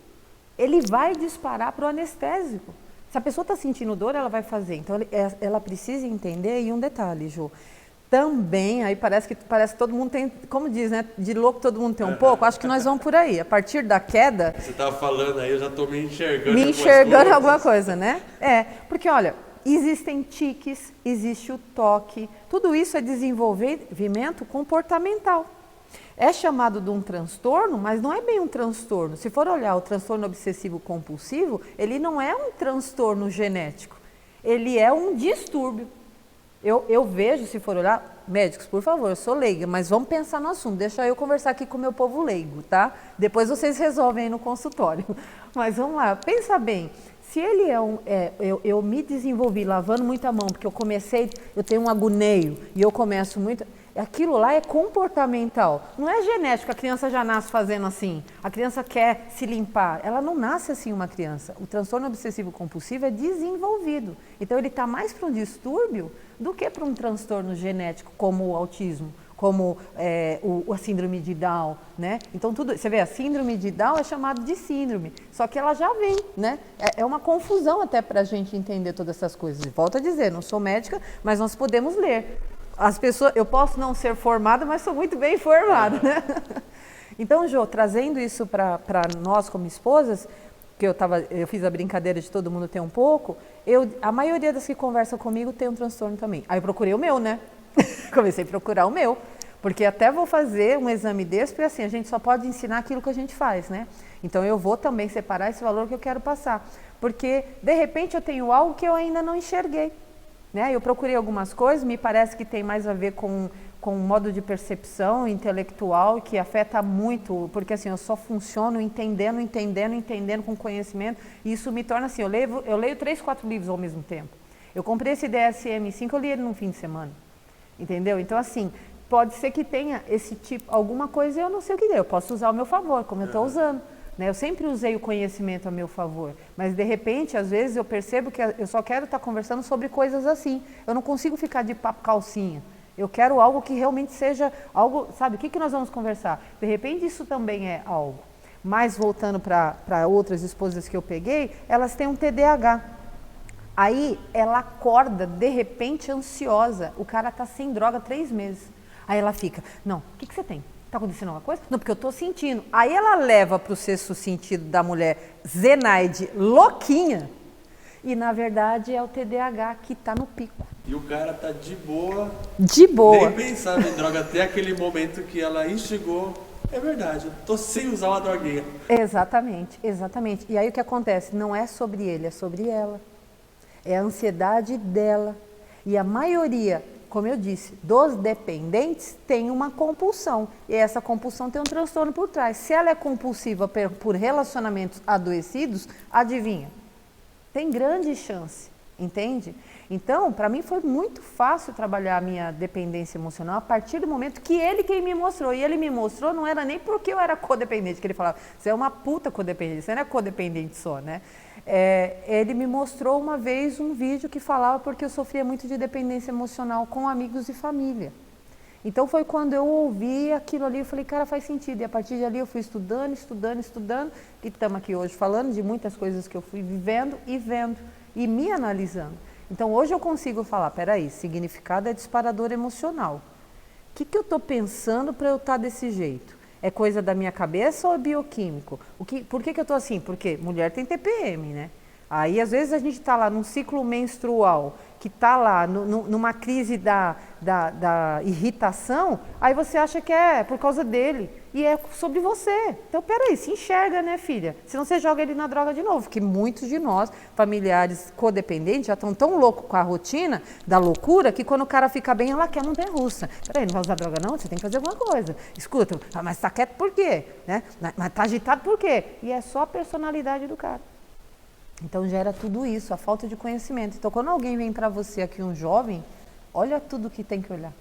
Ele vai disparar para o anestésico. Se a pessoa está sentindo dor, ela vai fazer. Então, ela precisa entender. E um detalhe, Jô, também, aí parece que todo mundo tem, como diz, né? De louco todo mundo tem um pouco. Acho que nós vamos por aí. A partir da queda... Você estava falando aí, eu já estou me enxergando. Me enxergando em alguma coisa, né? Porque olha, existem tiques, existe o toque. Tudo isso é desenvolvimento comportamental. É chamado de um transtorno, mas não é bem um transtorno. Se for olhar o transtorno obsessivo compulsivo, ele não é um transtorno genético. Ele é um distúrbio. Eu vejo, se for olhar, médicos, por favor, eu sou leiga, mas vamos pensar no assunto. Deixa eu conversar aqui com o meu povo leigo, tá? Depois vocês resolvem aí no consultório. Mas vamos lá, pensa bem. Se ele eu me desenvolvi lavando muita mão, porque eu tenho um agoneio e eu começo muito... Aquilo lá é comportamental, não é genético, a criança já nasce fazendo assim, a criança quer se limpar, ela não nasce assim uma criança. O transtorno obsessivo compulsivo é desenvolvido, então ele está mais para um distúrbio do que para um transtorno genético, como o autismo, como a síndrome de Down, né? Então você vê, a síndrome de Down é chamada de síndrome, só que ela já vem, né? É uma confusão até para a gente entender todas essas coisas. Volto a dizer, não sou médica, mas nós podemos ler. As pessoas, eu posso não ser formada, mas sou muito bem formada, né? Então, Jô, trazendo isso para nós como esposas, que eu fiz a brincadeira de todo mundo ter um pouco, a maioria das que conversam comigo tem um transtorno também. Aí eu procurei o meu, né? Comecei a procurar o meu, porque até vou fazer um exame desse, porque assim, a gente só pode ensinar aquilo que a gente faz, né? Então eu vou também separar esse valor que eu quero passar, porque de repente eu tenho algo que eu ainda não enxerguei. Né? Eu procurei algumas coisas, me parece que tem mais a ver com um modo de percepção intelectual que afeta muito, porque assim, eu só funciono entendendo com conhecimento, e isso me torna assim, eu leio 3, 4 livros ao mesmo tempo. Eu comprei esse DSM-5, eu li ele num fim de semana, entendeu? Então assim, pode ser que tenha esse tipo, alguma coisa, eu não sei o que é, eu posso usar ao meu favor, como eu estou usando. Eu sempre usei o conhecimento a meu favor, mas de repente, às vezes eu percebo que eu só quero estar conversando sobre coisas assim. Eu não consigo ficar de papo calcinha. Eu quero algo que realmente seja algo, sabe, o que nós vamos conversar? De repente isso também é algo. Mas voltando para outras esposas que eu peguei, elas têm um TDAH. Aí ela acorda, de repente, ansiosa. O cara está sem droga 3 meses. Aí ela fica, não, o que você tem? Está acontecendo alguma coisa? Não, porque eu estou sentindo. Aí ela leva para o sexto sentido da mulher Zenaide louquinha, e na verdade é o TDAH que está no pico. E o cara tá de boa. De boa. Nem pensava em droga até aquele momento que ela instigou. É verdade, eu tô sem usar uma droguinha. Exatamente, exatamente. E aí o que acontece? Não é sobre ele, é sobre ela. É a ansiedade dela. E a maioria, como eu disse, dos dependentes tem uma compulsão. E essa compulsão tem um transtorno por trás. Se ela é compulsiva por relacionamentos adoecidos, adivinha? Tem grande chance, entende? Então, para mim foi muito fácil trabalhar a minha dependência emocional a partir do momento que ele quem me mostrou. E ele me mostrou não era nem porque eu era codependente, que ele falava, você é uma puta codependente, você não é codependente só, né? Ele me mostrou uma vez um vídeo que falava porque eu sofria muito de dependência emocional com amigos e família. Então foi quando eu ouvi aquilo ali, eu falei, cara, faz sentido. E a partir dali eu fui estudando, e estamos aqui hoje falando de muitas coisas que eu fui vivendo e vendo, e me analisando. Então hoje eu consigo falar, peraí, significado é disparador emocional. O que eu estou pensando para eu estar desse jeito? É coisa da minha cabeça ou é bioquímico? Por que eu estou assim? Porque mulher tem TPM, né? Aí às vezes a gente está lá num ciclo menstrual, que está lá numa crise da irritação, aí você acha que é por causa dele, e é sobre você. Então peraí, se enxerga, né, filha? Senão você joga ele na droga de novo, porque muitos de nós, familiares codependentes, já estão tão loucos com a rotina da loucura, que quando o cara fica bem, ela quer montanha-russa. Peraí, não vai usar droga não? Você tem que fazer alguma coisa. Escuta, mas tá quieto por quê? Né? Mas tá agitado por quê? E é só a personalidade do cara. Então gera tudo isso, a falta de conhecimento. Então quando alguém vem para você aqui, um jovem, olha tudo que tem que olhar.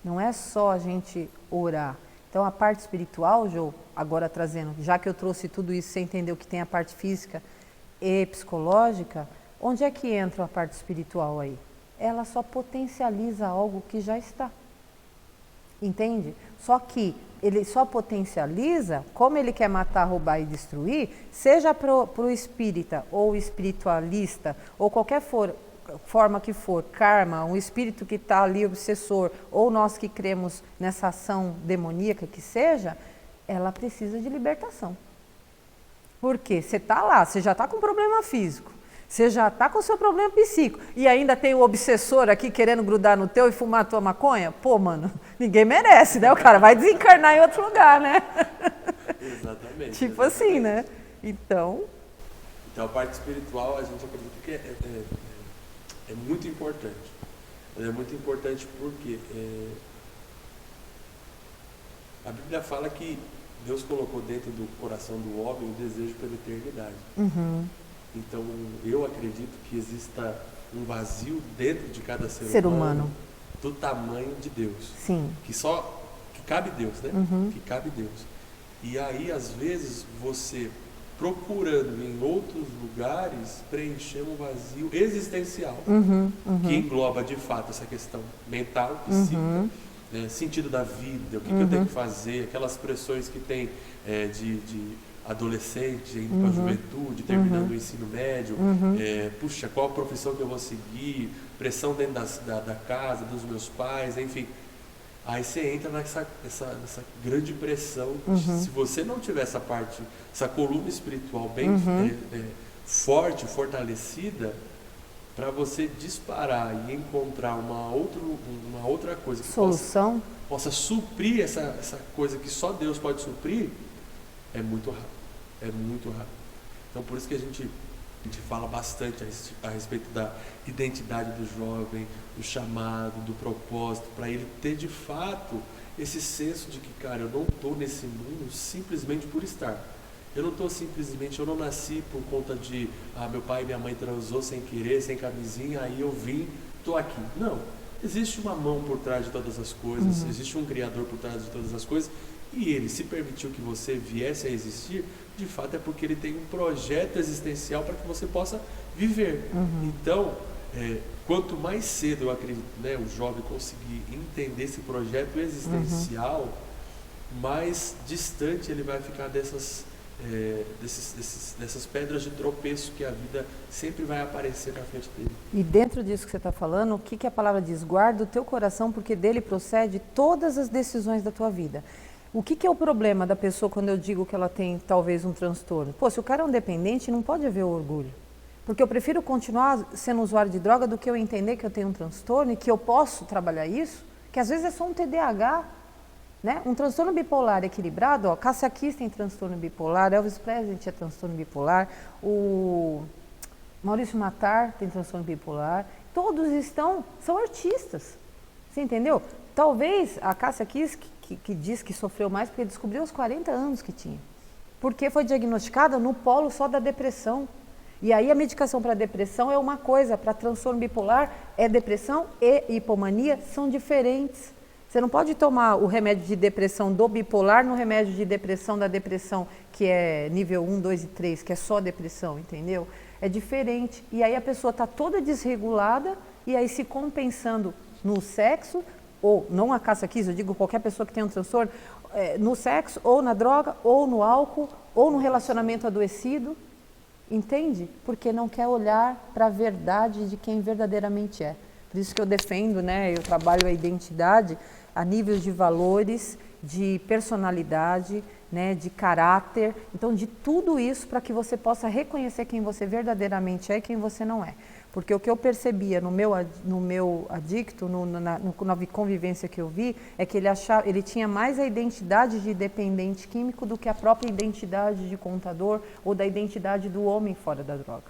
Não é só a gente orar. Então a parte espiritual, Jô, agora trazendo, já que eu trouxe tudo isso, você entendeu que tem a parte física, e psicológica, onde é que entra a parte espiritual aí? Ela só potencializa algo que já está. Entende? Só que ele só potencializa, como ele quer matar, roubar e destruir, seja para o espírita ou espiritualista, ou qualquer forma que for, karma, um espírito que está ali obsessor, ou nós que cremos nessa ação demoníaca que seja, ela precisa de libertação. Por quê? Você está lá, você já está com problema físico, você já está com o seu problema psíquico, e ainda tem o obsessor aqui querendo grudar no teu e fumar a tua maconha? Pô, mano, ninguém merece, né? O cara vai desencarnar em outro lugar, né? Exatamente. Tipo exatamente. assim, né? Então, a parte espiritual, a gente acredita que é muito importante. Ela é muito importante porque a Bíblia fala que Deus colocou dentro do coração do homem o desejo pela eternidade. Então, eu acredito que exista um vazio dentro de cada ser humano do tamanho de Deus. sim. Que cabe Deus, né? Que cabe Deus. E aí, às vezes, você procurando em outros lugares preencher um vazio existencial, que engloba, de fato, essa questão mental, psíquica, né? Sentido da vida, o que eu tenho que fazer, aquelas pressões que tem de adolescente, indo para a juventude, terminando o ensino médio, puxa, qual a profissão que eu vou seguir, pressão dentro da casa, dos meus pais, enfim. Aí você entra nessa grande pressão. Se você não tiver essa parte, essa coluna espiritual bem forte, fortalecida, para você disparar e encontrar uma outra coisa que Solução? possa suprir essa coisa que só Deus pode suprir, é muito rápido. É muito rápido. Então, por isso que a gente fala bastante a respeito da identidade do jovem, do chamado, do propósito, para ele ter de fato esse senso de que, cara, eu não estou nesse mundo simplesmente por estar. Eu não estou simplesmente, eu não nasci por conta de, meu pai e minha mãe transou sem querer, sem camisinha, aí eu vim, estou aqui. Não. Existe uma mão por trás de todas as coisas, existe um Criador por trás de todas as coisas, e ele se permitiu que você viesse a existir, de fato é porque ele tem um projeto existencial para que você possa viver. Então, quanto mais cedo, eu acredito, né, o jovem conseguir entender esse projeto existencial, mais distante ele vai ficar dessas pedras de tropeço que a vida sempre vai aparecer na frente dele. E dentro disso que você está falando, o que a palavra diz? Guarda o teu coração, porque dele procede todas as decisões da tua vida. O que é o problema da pessoa quando eu digo que ela tem talvez um transtorno? Pô, se o cara é um dependente, não pode haver orgulho. Porque eu prefiro continuar sendo usuário de droga do que eu entender que eu tenho um transtorno e que eu posso trabalhar isso, que às vezes é só um TDAH, né? Um transtorno bipolar equilibrado, ó, Cássia Kiss tem transtorno bipolar, Elvis Presley tinha transtorno bipolar, o Maurício Matar tem transtorno bipolar, todos são artistas, você entendeu? Talvez a Cássia Kiss, que diz que sofreu mais porque descobriu aos 40 anos que tinha, porque foi diagnosticada no polo só da depressão. E aí a medicação para depressão é uma coisa, para transtorno bipolar é depressão e hipomania são diferentes. Você não pode tomar o remédio de depressão do bipolar no remédio de depressão da depressão, que é nível 1, 2 e 3, que é só depressão, entendeu? É diferente. E aí a pessoa está toda desregulada e aí se compensando no sexo, ou não a Cássia Kiss, eu digo qualquer pessoa que tenha um transtorno, no sexo, ou na droga, ou no álcool, ou no relacionamento adoecido. Entende? Porque não quer olhar para a verdade de quem verdadeiramente é. Por isso que eu defendo, né? Eu trabalho a identidade a níveis de valores, de personalidade, né? De caráter. Então, de tudo isso para que você possa reconhecer quem você verdadeiramente é e quem você não é. Porque o que eu percebia no meu adicto, na convivência que eu vi, é que ele tinha mais a identidade de dependente químico do que a própria identidade de contador ou da identidade do homem fora da droga.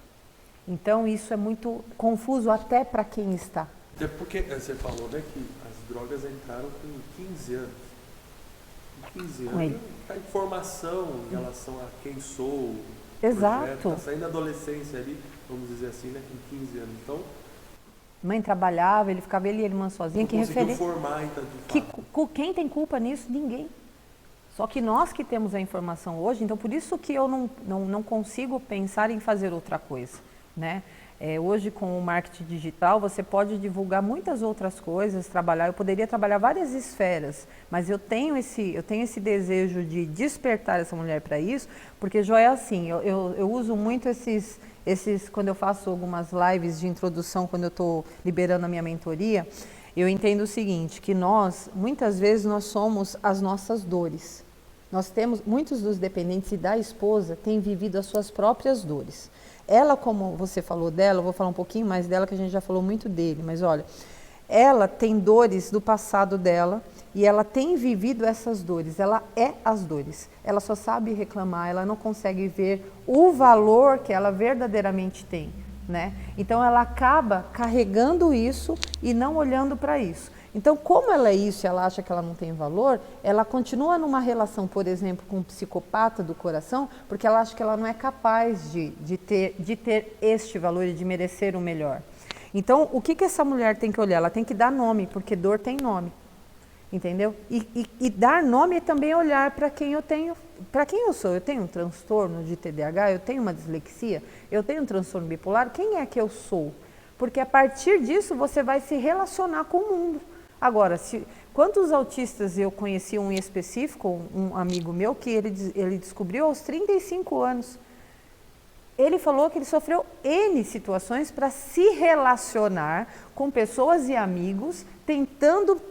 Então isso é muito confuso até para quem está. Até porque você falou, né, que as drogas entraram com 15 anos. Com 15 anos, a informação em relação a quem sou, exato. Está saindo da adolescência ali, vamos dizer assim, né, com 15 anos. Então, mãe trabalhava, ele ficava ele e a irmã sozinha. Conseguiu formar, então, de fato. Quem tem culpa nisso? Ninguém. Só que nós que temos a informação hoje, então por isso que eu não consigo pensar em fazer outra coisa, né? Hoje com o marketing digital você pode divulgar muitas outras coisas, eu poderia trabalhar várias esferas, mas eu tenho esse desejo de despertar essa mulher para isso, porque já é assim, eu uso muito quando eu faço algumas lives de introdução, quando eu estou liberando a minha mentoria, eu entendo o seguinte, que muitas vezes nós somos as nossas dores. Muitos dos dependentes e da esposa têm vivido as suas próprias dores. Ela, como você falou dela, eu vou falar um pouquinho mais dela, que a gente já falou muito dele, mas olha, ela tem dores do passado dela e ela tem vivido essas dores, ela é as dores. Ela só sabe reclamar, ela não consegue ver o valor que ela verdadeiramente tem, né? Então ela acaba carregando isso e não olhando para isso. Então, como ela é isso e ela acha que ela não tem valor, ela continua numa relação, por exemplo, com um psicopata do coração, porque ela acha que ela não é capaz de ter este valor e de merecer o melhor. Então, o que essa mulher tem que olhar? Ela tem que dar nome, porque dor tem nome, entendeu? E dar nome é também olhar para quem eu tenho, para quem eu sou. Eu tenho um transtorno de TDAH, eu tenho uma dislexia, eu tenho um transtorno bipolar, quem é que eu sou? Porque a partir disso você vai se relacionar com o mundo. Agora, quantos autistas eu conheci um em específico, um amigo meu, que ele descobriu aos 35 anos. Ele falou que ele sofreu N situações para se relacionar com pessoas e amigos, tentando...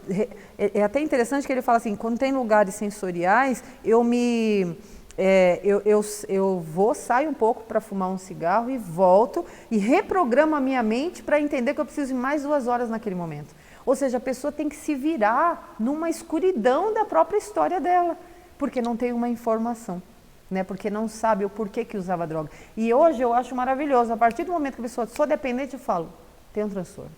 É até interessante que ele fala assim, quando tem lugares sensoriais, eu saio um pouco para fumar um cigarro e volto e reprogramo a minha mente para entender que eu preciso de mais 2 horas naquele momento. Ou seja, a pessoa tem que se virar numa escuridão da própria história dela, porque não tem uma informação, né? Porque não sabe o porquê que usava droga. E hoje eu acho maravilhoso, a partir do momento que a pessoa sou dependente, eu falo, tem um transtorno.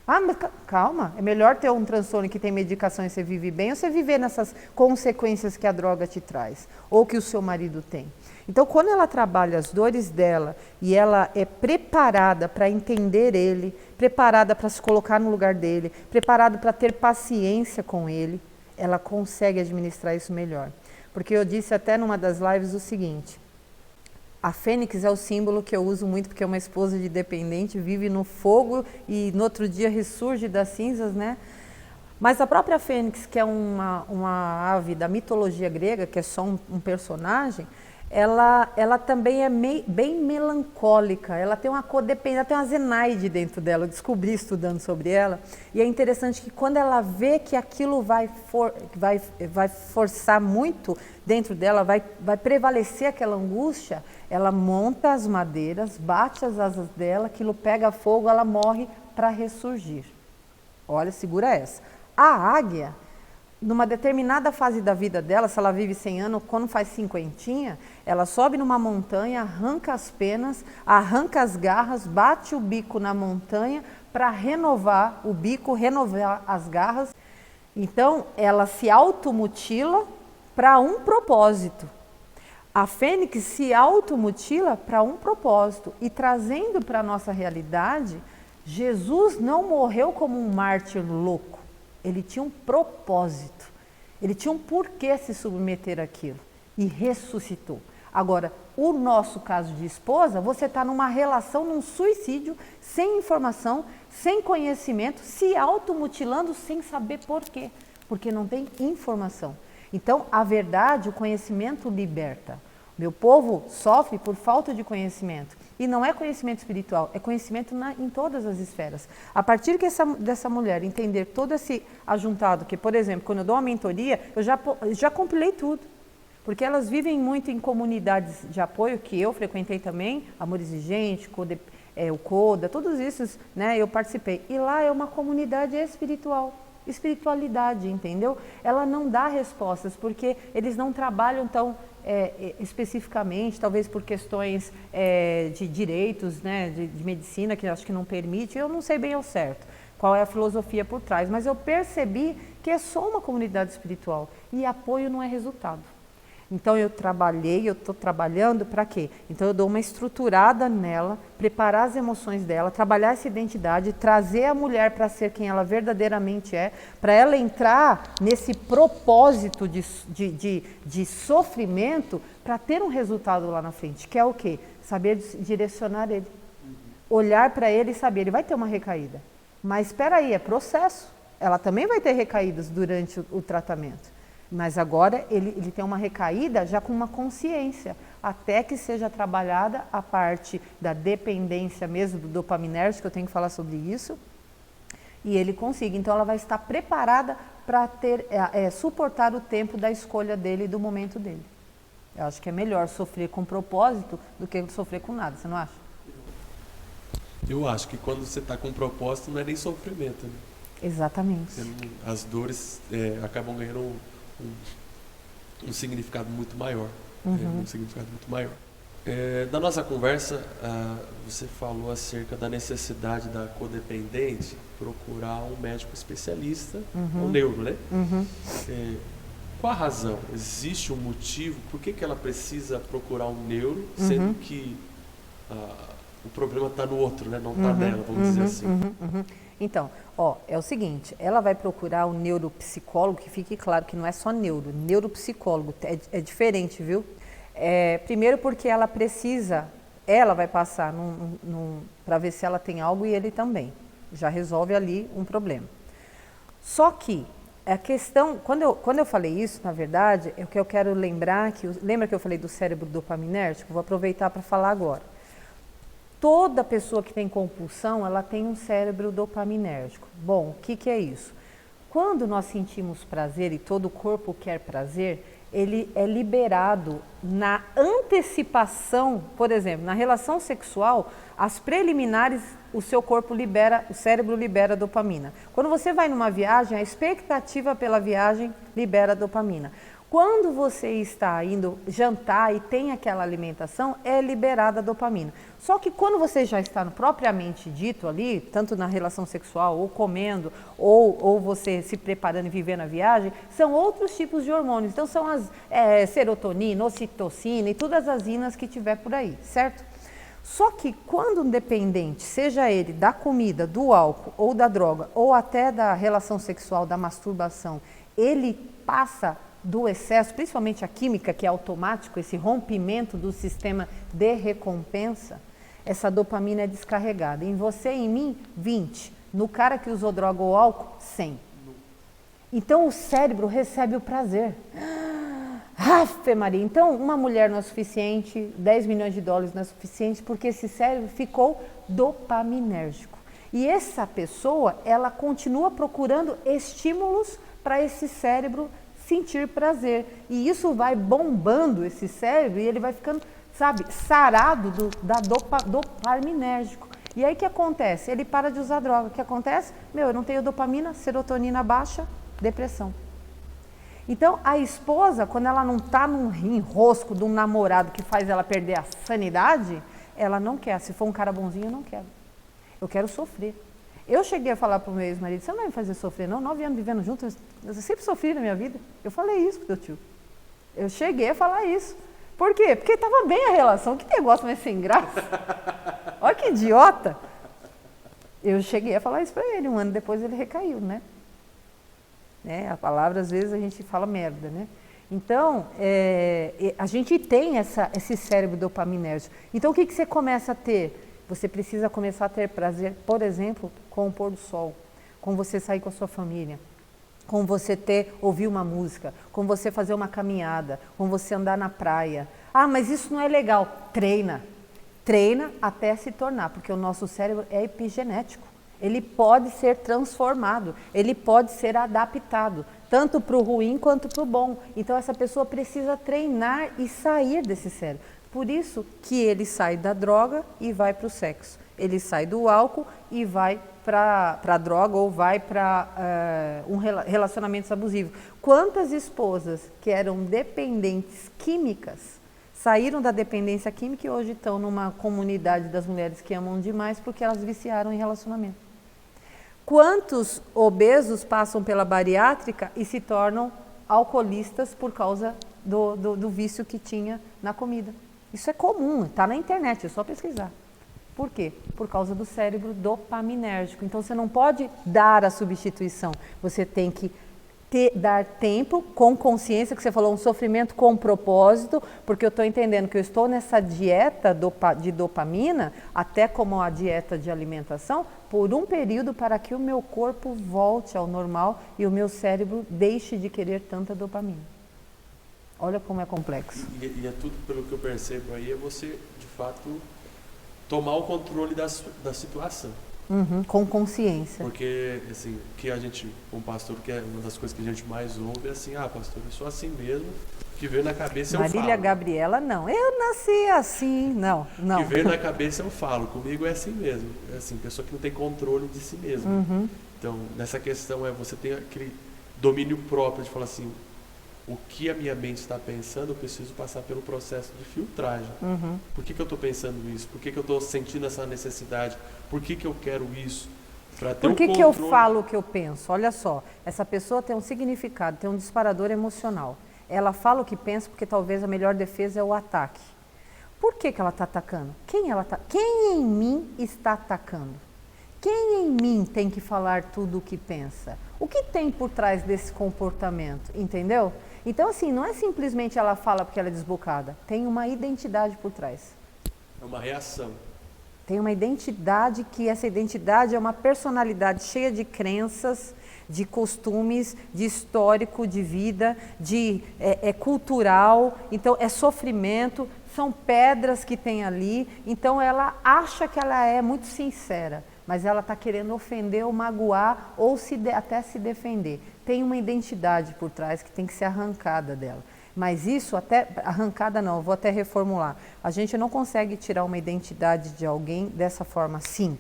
Ah, mas calma, é melhor ter um transtorno que tem medicação e você vive bem, ou você viver nessas consequências que a droga te traz, ou que o seu marido tem. Então, quando ela trabalha as dores dela e ela é preparada para entender ele, preparada para se colocar no lugar dele, preparada para ter paciência com ele, ela consegue administrar isso melhor. Porque eu disse até numa das lives o seguinte, a fênix é o símbolo que eu uso muito, porque uma esposa de dependente vive no fogo e no outro dia ressurge das cinzas, né? Mas a própria fênix, que é uma ave da mitologia grega, que é só um personagem, ela também é bem melancólica, ela tem uma codependência, ela tem uma Zenaide dentro dela, eu descobri estudando sobre ela, e é interessante que quando ela vê que aquilo vai forçar muito dentro dela, vai prevalecer aquela angústia, ela monta as madeiras, bate as asas dela, aquilo pega fogo, ela morre para ressurgir. Olha, segura essa. A águia, numa determinada fase da vida dela, se ela vive 100 anos, quando faz 50, ela sobe numa montanha, arranca as penas, arranca as garras, bate o bico na montanha para renovar o bico, renovar as garras. Então, ela se automutila para um propósito. A fênix se automutila para um propósito. E trazendo para a nossa realidade, Jesus não morreu como um mártir louco. Ele tinha um propósito, ele tinha um porquê se submeter àquilo e ressuscitou. Agora, o nosso caso de esposa, você está numa relação, num suicídio, sem informação, sem conhecimento, se automutilando sem saber porquê, porque não tem informação. Então, a verdade, o conhecimento liberta. Meu povo sofre por falta de conhecimento. E não é conhecimento espiritual, é conhecimento em todas as esferas. A partir dessa mulher entender todo esse ajuntado, que, por exemplo, quando eu dou uma mentoria, eu já compilei tudo. Porque elas vivem muito em comunidades de apoio, que eu frequentei também, Amor Exigente, o CODA, todos esses, né, eu participei. E lá é uma comunidade espiritual. Espiritualidade, entendeu? Ela não dá respostas, porque eles não trabalham tão especificamente, talvez por questões de direitos, né, de medicina, que eu acho que não permite, eu não sei bem ao certo qual é a filosofia por trás, mas eu percebi que é só uma comunidade espiritual e apoio não é resultado. Então eu estou trabalhando para quê? Então eu dou uma estruturada nela, preparar as emoções dela, trabalhar essa identidade, trazer a mulher para ser quem ela verdadeiramente é, para ela entrar nesse propósito de sofrimento para ter um resultado lá na frente, que é o quê? Saber direcionar ele. Olhar para ele e saber, ele vai ter uma recaída. Mas espera aí, é processo. Ela também vai ter recaídas durante o tratamento. Mas agora ele tem uma recaída já com uma consciência, até que seja trabalhada a parte da dependência mesmo, do dopaminérgico, eu tenho que falar sobre isso, e ele consiga. Então ela vai estar preparada para suportar o tempo da escolha dele e do momento dele. Eu acho que é melhor sofrer com propósito do que sofrer com nada, você não acha? Eu acho que quando você está com propósito não é nem sofrimento, né? Exatamente. As dores acabam ganhando um significado muito maior. Um significado muito maior. Da nossa conversa, você falou acerca da necessidade da codependente procurar um médico especialista, um neuro, né? Qual a razão? Existe um motivo? Por que ela precisa procurar um neuro, sendo que o problema está no outro, né? Não está nela, vamos dizer assim. Então, é o seguinte, ela vai procurar um neuropsicólogo, que fique claro que não é só neuropsicólogo, é diferente, viu? Primeiro porque ela vai passar para ver se ela tem algo e ele também, já resolve ali um problema. Só que a questão, quando eu falei isso, na verdade, é o que eu quero lembrar, lembra que eu falei do cérebro dopaminérgico? Vou aproveitar para falar agora. Toda pessoa que tem compulsão, ela tem um cérebro dopaminérgico. Bom, o que é isso? Quando nós sentimos prazer e todo o corpo quer prazer, ele é liberado na antecipação, por exemplo, na relação sexual, as preliminares, o seu corpo libera, o cérebro libera dopamina. Quando você vai numa viagem, a expectativa pela viagem libera dopamina. Quando você está indo jantar e tem aquela alimentação, é liberada a dopamina. Só que quando você já está no propriamente dito ali, tanto na relação sexual, ou comendo, ou você se preparando e vivendo a viagem, são outros tipos de hormônios. Então são as serotonina, ocitocina e todas as inas que tiver por aí, certo? Só que quando um dependente, seja ele da comida, do álcool ou da droga, ou até da relação sexual, da masturbação, ele passa do excesso, principalmente a química, que é automático, esse rompimento do sistema de recompensa, essa dopamina é descarregada. Em você e em mim, 20. No cara que usou droga ou álcool, 100. Então o cérebro recebe o prazer. Afe Maria! Então uma mulher não é suficiente, 10 milhões de dólares não é suficiente, porque esse cérebro ficou dopaminérgico. E essa pessoa, ela continua procurando estímulos para esse cérebro sentir prazer. E isso vai bombando esse cérebro e ele vai ficando, sarado da dopaminérgico. E aí o que acontece? Ele para de usar droga. O que acontece? Eu não tenho dopamina, serotonina baixa, depressão. Então a esposa, quando ela não está num enrosco de um namorado que faz ela perder a sanidade, ela não quer. Se for um cara bonzinho, eu não quero. Eu quero sofrer. Eu cheguei a falar para o meu ex-marido, você não vai me fazer sofrer não, 9 anos vivendo juntos, eu sempre sofri na minha vida. Eu falei isso pro teu tio. Eu cheguei a falar isso. Por quê? Porque estava bem a relação, que negócio mais sem graça. Olha que idiota. Eu cheguei a falar isso para ele, 1 ano depois ele recaiu, né? A palavra, às vezes, a gente fala merda, né? Então, a gente tem esse cérebro dopaminérgico. Então, o que você começa a ter? Você precisa começar a ter prazer, por exemplo, com o pôr do sol, com você sair com a sua família, com você ouvir uma música, com você fazer uma caminhada, com você andar na praia. Ah, mas isso não é legal. Treina. Treina até se tornar, porque o nosso cérebro é epigenético. Ele pode ser transformado, ele pode ser adaptado, tanto para o ruim quanto para o bom. Então essa pessoa precisa treinar e sair desse cérebro. Por isso que ele sai da droga e vai para o sexo. Ele sai do álcool e vai para a droga ou vai para relacionamentos abusivos. Quantas esposas que eram dependentes químicas saíram da dependência química e hoje estão numa comunidade das mulheres que amam demais porque elas viciaram em relacionamento? Quantos obesos passam pela bariátrica e se tornam alcoolistas por causa do vício que tinha na comida. Isso é comum, está na internet, é só pesquisar. Por quê? Por causa do cérebro dopaminérgico. Então você não pode dar a substituição, você tem que dar tempo com consciência, que você falou, um sofrimento com propósito, porque eu estou entendendo que eu estou nessa dieta de dopamina, até como a dieta de alimentação, por um período para que o meu corpo volte ao normal e o meu cérebro deixe de querer tanta dopamina. Olha como é complexo. E é tudo, pelo que eu percebo aí, é você, de fato, tomar o controle da situação. Com consciência. Porque, assim, que a gente, como pastor, que é uma das coisas que a gente mais ouve, é assim, pastor, eu sou assim mesmo, que veio na cabeça eu falo. Marília Gabriela, não, eu nasci assim, não. Que veio na cabeça eu falo, comigo é assim mesmo, é assim, pessoa que não tem controle de si mesma. Então, nessa questão você tem aquele domínio próprio de falar assim, o que a minha mente está pensando, eu preciso passar pelo processo de filtragem. Por que eu estou pensando isso? Por que eu estou sentindo essa necessidade? Por que eu quero isso? Por que eu falo o que eu penso? Olha só, essa pessoa tem um significado, tem um disparador emocional. Ela fala o que pensa porque talvez a melhor defesa é o ataque. Por que ela está atacando? Quem em mim está atacando? Quem em mim tem que falar tudo o que pensa? O que tem por trás desse comportamento? Entendeu? Então, assim, não é simplesmente ela fala porque ela é desbocada. Tem uma identidade por trás. É uma reação. Tem uma identidade que essa identidade é uma personalidade cheia de crenças, de costumes, de histórico de vida, é cultural, então é sofrimento, são pedras que tem ali. Então ela acha que ela é muito sincera, mas ela está querendo ofender ou magoar ou até se defender. Tem uma identidade por trás que tem que ser arrancada dela. Mas isso até, arrancada não, eu vou até reformular. A gente não consegue tirar uma identidade de alguém dessa forma assim.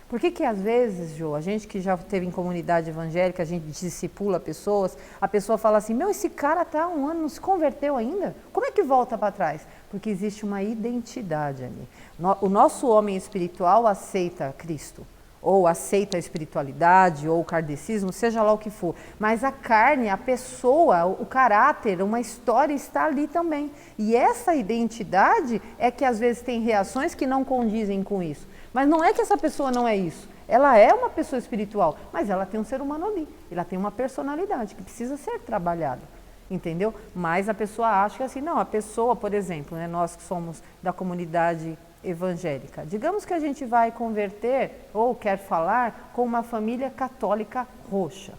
Por que às vezes, Jô, a gente que já esteve em comunidade evangélica, a gente discipula pessoas, a pessoa fala assim, esse cara está há um ano, não se converteu ainda? Como é que volta para trás? Porque existe uma identidade ali. O nosso homem espiritual aceita Cristo, ou aceita a espiritualidade, ou o kardecismo, seja lá o que for. Mas a carne, a pessoa, o caráter, uma história está ali também. E essa identidade é que às vezes tem reações que não condizem com isso. Mas não é que essa pessoa não é isso. Ela é uma pessoa espiritual, mas ela tem um ser humano ali. Ela tem uma personalidade que precisa ser trabalhada. Entendeu? Mas a pessoa acha que assim, não, a pessoa, por exemplo, nós que somos da comunidade evangélica, digamos que a gente vai converter ou quer falar com uma família católica roxa.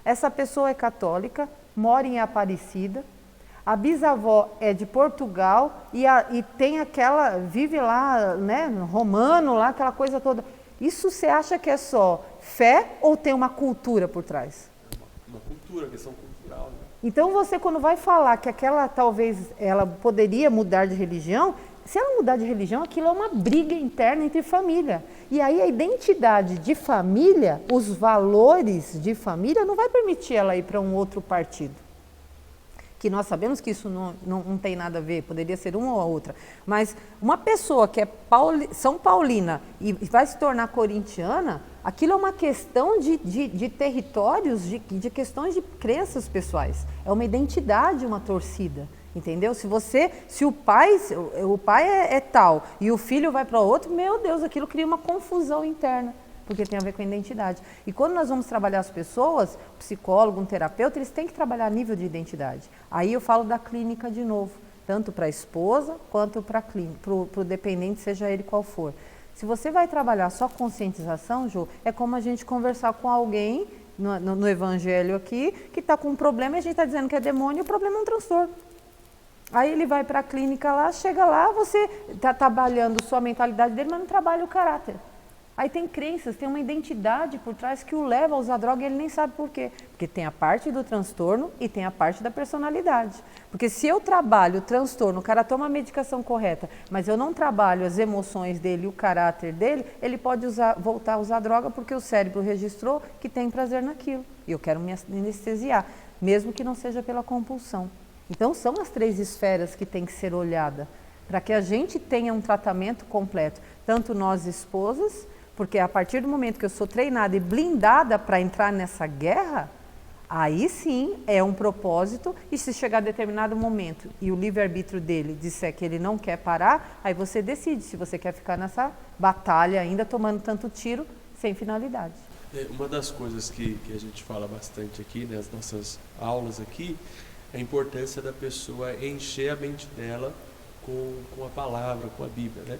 Essa pessoa é católica, mora em Aparecida, a bisavó é de Portugal e tem vive lá, romano, lá, aquela coisa toda. Isso você acha que é só fé ou tem uma cultura por trás? Uma cultura, questão cultural. Né? Então você quando vai falar que talvez ela poderia mudar de religião, se ela mudar de religião, aquilo é uma briga interna entre família. E aí a identidade de família, os valores de família, não vai permitir ela ir para um outro partido. Que nós sabemos que isso não tem nada a ver, poderia ser uma ou a outra. Mas uma pessoa que é São Paulina e vai se tornar corintiana, aquilo é uma questão de territórios, de questões de crenças pessoais. É uma identidade, uma torcida. Entendeu? Se o pai é tal e o filho vai para outro, meu Deus, aquilo cria uma confusão interna, porque tem a ver com a identidade. E quando nós vamos trabalhar as pessoas, um psicólogo, um terapeuta, eles têm que trabalhar a nível de identidade. Aí eu falo da clínica de novo, tanto para a esposa quanto para o dependente, seja ele qual for. Se você vai trabalhar só conscientização, Jô, é como a gente conversar com alguém no evangelho aqui, que está com um problema e a gente está dizendo que é demônio e o problema é um transtorno. Aí ele vai para a clínica lá, chega lá, você está trabalhando sua mentalidade dele, mas não trabalha o caráter. Aí tem crenças, tem uma identidade por trás que o leva a usar droga e ele nem sabe por quê. Porque tem a parte do transtorno e tem a parte da personalidade. Porque se eu trabalho o transtorno, o cara toma a medicação correta, mas eu não trabalho as emoções dele, o caráter dele, ele pode voltar a usar droga porque o cérebro registrou que tem prazer naquilo. E eu quero me anestesiar, mesmo que não seja pela compulsão. Então são as 3 esferas que tem que ser olhada, para que a gente tenha um tratamento completo, tanto nós esposas, porque a partir do momento que eu sou treinada e blindada para entrar nessa guerra, Aí sim é um propósito, e se chegar a determinado momento e o livre-arbítrio dele disser que ele não quer parar, aí você decide se você quer ficar nessa batalha ainda tomando tanto tiro sem finalidade. Uma das coisas que a gente fala bastante aqui, nas nossas aulas aqui, é a importância da pessoa encher a mente dela com a palavra, com a Bíblia, né?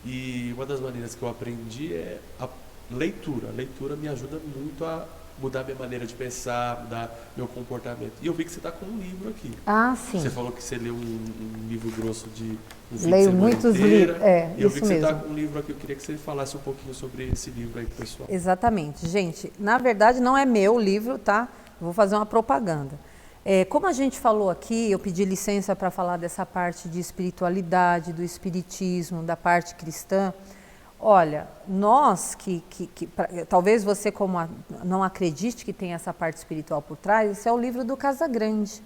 E uma das maneiras que eu aprendi é a leitura. A leitura me ajuda muito a mudar minha maneira de pensar, mudar meu comportamento. E eu vi que você está com um livro aqui. Ah, sim. Você falou que você leu um livro grosso de um fim de Leio semana muitos inteira. livros, E eu vi que isso você está mesmo. com um livro aqui. Eu queria que você falasse um pouquinho sobre esse livro aí pro pessoal. Exatamente. Gente, na verdade não é meu livro, tá? Eu vou fazer uma propaganda. Como a gente falou aqui, eu pedi licença para falar dessa parte de espiritualidade, do espiritismo, da parte cristã. Olha, nós talvez você não acredite que tem essa parte espiritual por trás, esse é o livro do Casagrande.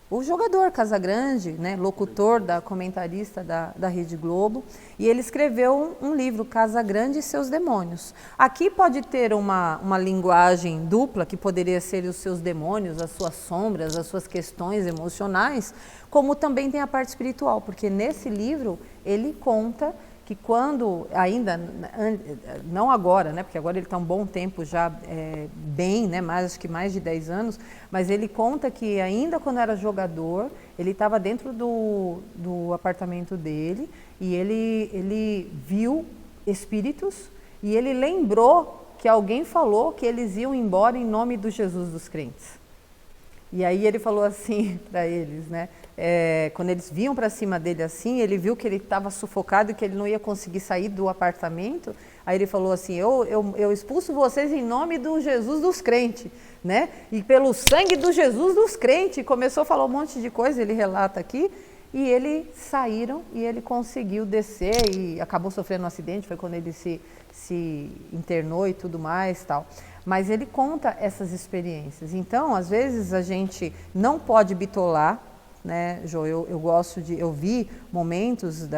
O jogador Casagrande, né, locutor, comentarista da Rede Globo, e ele escreveu um livro, Casagrande e seus demônios. Aqui pode ter uma linguagem dupla, que poderia ser os seus demônios, as suas sombras, as suas questões emocionais, como também tem a parte espiritual, porque nesse livro ele conta que quando, ainda, não agora, né, porque agora ele está um bom tempo já bem, né, acho que mais de 10 anos, mas ele conta que ainda quando era jogador, ele estava dentro do apartamento dele e ele viu espíritos e ele lembrou que alguém falou que eles iam embora em nome do Jesus dos crentes. E aí ele falou assim para eles, né? Quando eles vinham para cima dele assim, ele viu que ele estava sufocado e que ele não ia conseguir sair do apartamento. Aí ele falou assim, eu expulso vocês em nome do Jesus dos crentes, né? E pelo sangue do Jesus dos crentes. E começou a falar um monte de coisa, ele relata aqui. E eles saíram e ele conseguiu descer e acabou sofrendo um acidente, foi quando ele se internou e tudo mais, tal. Mas ele conta essas experiências. Então, às vezes a gente não pode bitolar, né, Jô? Eu vi momentos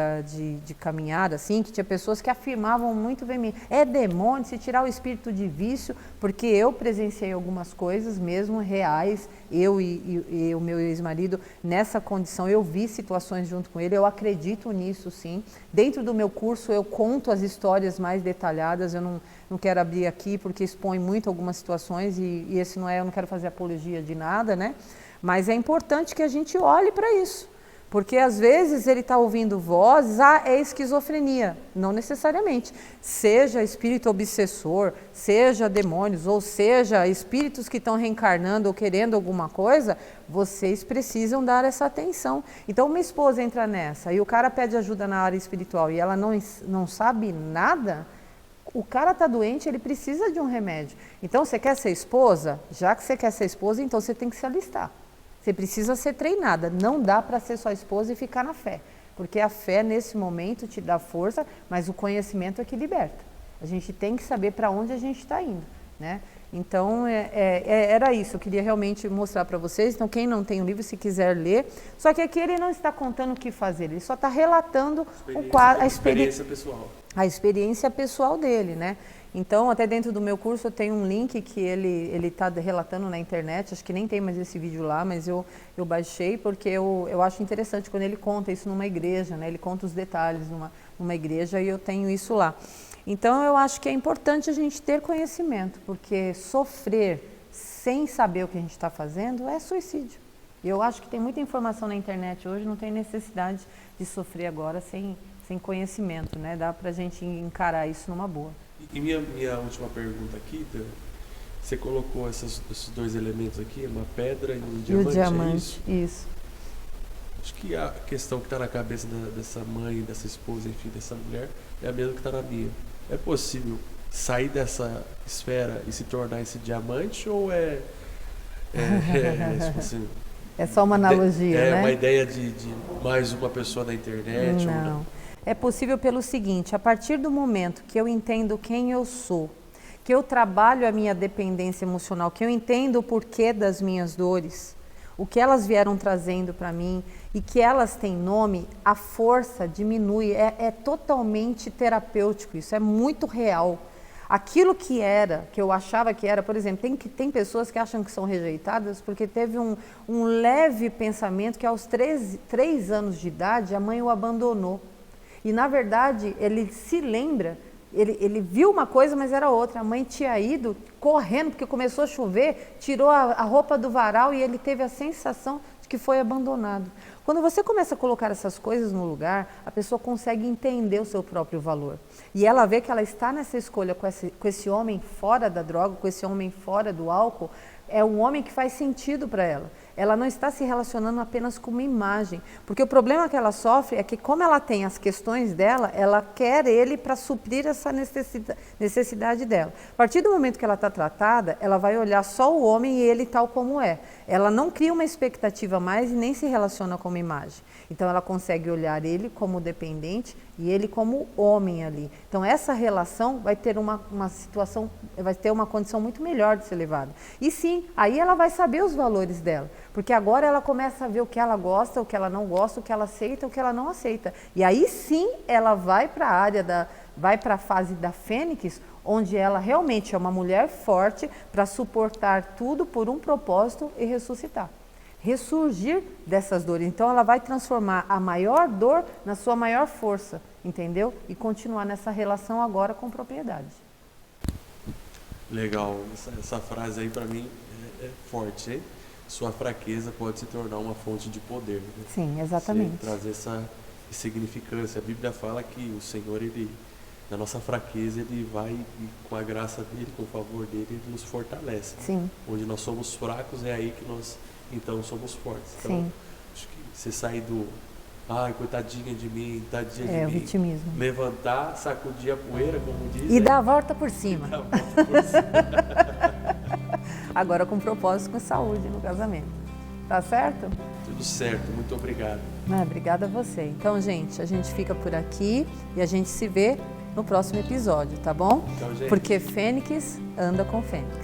de caminhada assim, que tinha pessoas que afirmavam muito bem, é demônio, se tirar o espírito de vício, porque eu presenciei algumas coisas mesmo reais, eu e o meu ex-marido, nessa condição, eu vi situações junto com ele, eu acredito nisso sim. Dentro do meu curso eu conto as histórias mais detalhadas, eu não quero abrir aqui porque expõe muito algumas situações e esse eu não quero fazer apologia de nada, né? Mas é importante que a gente olhe para isso, porque às vezes ele está ouvindo vozes, é esquizofrenia, não necessariamente. Seja espírito obsessor, seja demônios, ou seja espíritos que estão reencarnando ou querendo alguma coisa, vocês precisam dar essa atenção. Então uma esposa entra nessa e o cara pede ajuda na área espiritual e ela não sabe nada, o cara está doente, ele precisa de um remédio. Então você quer ser esposa? Já que você quer ser esposa, então você tem que se alistar. Você precisa ser treinada, não dá para ser só esposa e ficar na fé, porque a fé nesse momento te dá força, mas o conhecimento é que liberta. A gente tem que saber para onde a gente está indo, né? Então, era isso, eu queria realmente mostrar para vocês. Então, quem não tem o livro, se quiser ler, só que aqui ele não está contando o que fazer, ele só está relatando a experiência pessoal. A experiência pessoal dele, né? Então, até dentro do meu curso eu tenho um link que ele está relatando na internet, acho que nem tem mais esse vídeo lá, mas eu baixei porque eu acho interessante quando ele conta isso numa igreja, né? Ele conta os detalhes numa igreja e eu tenho isso lá. Então, eu acho que é importante a gente ter conhecimento, porque sofrer sem saber o que a gente está fazendo é suicídio. E eu acho que tem muita informação na internet hoje, não tem necessidade de sofrer agora sem conhecimento, né? Dá para a gente encarar isso numa boa. E minha última pergunta aqui, você colocou esses dois elementos aqui, uma pedra e um diamante. E o diamante, isso. Acho que a questão que está na cabeça dessa mãe, dessa esposa, enfim, dessa mulher, é a mesma que está na minha. É possível sair dessa esfera e se tornar esse diamante ou tipo assim, é só uma analogia, né? É uma ideia de mais uma pessoa na internet? Não. Ou não? É possível pelo seguinte, a partir do momento que eu entendo quem eu sou, que eu trabalho a minha dependência emocional, que eu entendo o porquê das minhas dores, o que elas vieram trazendo para mim e que elas têm nome, a força diminui, é totalmente terapêutico, isso é muito real. Aquilo que eu achava que era, por exemplo, tem pessoas que acham que são rejeitadas porque teve um leve pensamento que aos 3 anos de idade a mãe o abandonou. E na verdade ele se lembra, ele viu uma coisa, mas era outra. A mãe tinha ido correndo porque começou a chover, tirou a roupa do varal e ele teve a sensação de que foi abandonado. Quando você começa a colocar essas coisas no lugar, a pessoa consegue entender o seu próprio valor. E ela vê que ela está nessa escolha com esse homem fora da droga, com esse homem fora do álcool, é um homem que faz sentido para ela. Ela não está se relacionando apenas com uma imagem, porque o problema que ela sofre é que, como ela tem as questões dela, ela quer ele para suprir essa necessidade dela. A partir do momento que ela está tratada, ela vai olhar só o homem e ele tal como é. Ela não cria uma expectativa a mais e nem se relaciona com uma imagem. Então ela consegue olhar ele como dependente e ele como homem ali. Então essa relação vai ter uma situação, vai ter uma condição muito melhor de ser levada. E sim, aí ela vai saber os valores dela, porque agora ela começa a ver o que ela gosta, o que ela não gosta, o que ela aceita, o que ela não aceita. E aí sim ela vai para a área vai para a fase da Fênix, onde ela realmente é uma mulher forte para suportar tudo por um propósito e ressuscitar. Ressurgir dessas dores. Então ela vai transformar a maior dor na sua maior força, entendeu? E continuar nessa relação agora com propriedade. Legal, essa frase aí para mim é forte, hein? Sua fraqueza pode se tornar uma fonte de poder. Né? Sim, exatamente. Você trazer essa significância. A Bíblia fala que o Senhor, na nossa fraqueza, ele vai, com a graça dele, com o favor dele, ele nos fortalece. Sim. Onde nós somos fracos, é aí que nós, então, somos fortes. Então, sim. Acho que você sair do, ai, coitadinha de mim, tadinha de mim. É, o vitimismo. Levantar, sacudir a poeira, como diz. E dar a volta por cima. Dar a volta por cima. Agora com propósito, com saúde no casamento. Tá certo? Tudo certo, muito obrigado. Obrigada a você. Então, gente, a gente fica por aqui e a gente se vê no próximo episódio, tá bom? Então, gente. Porque Fênix anda com Fênix.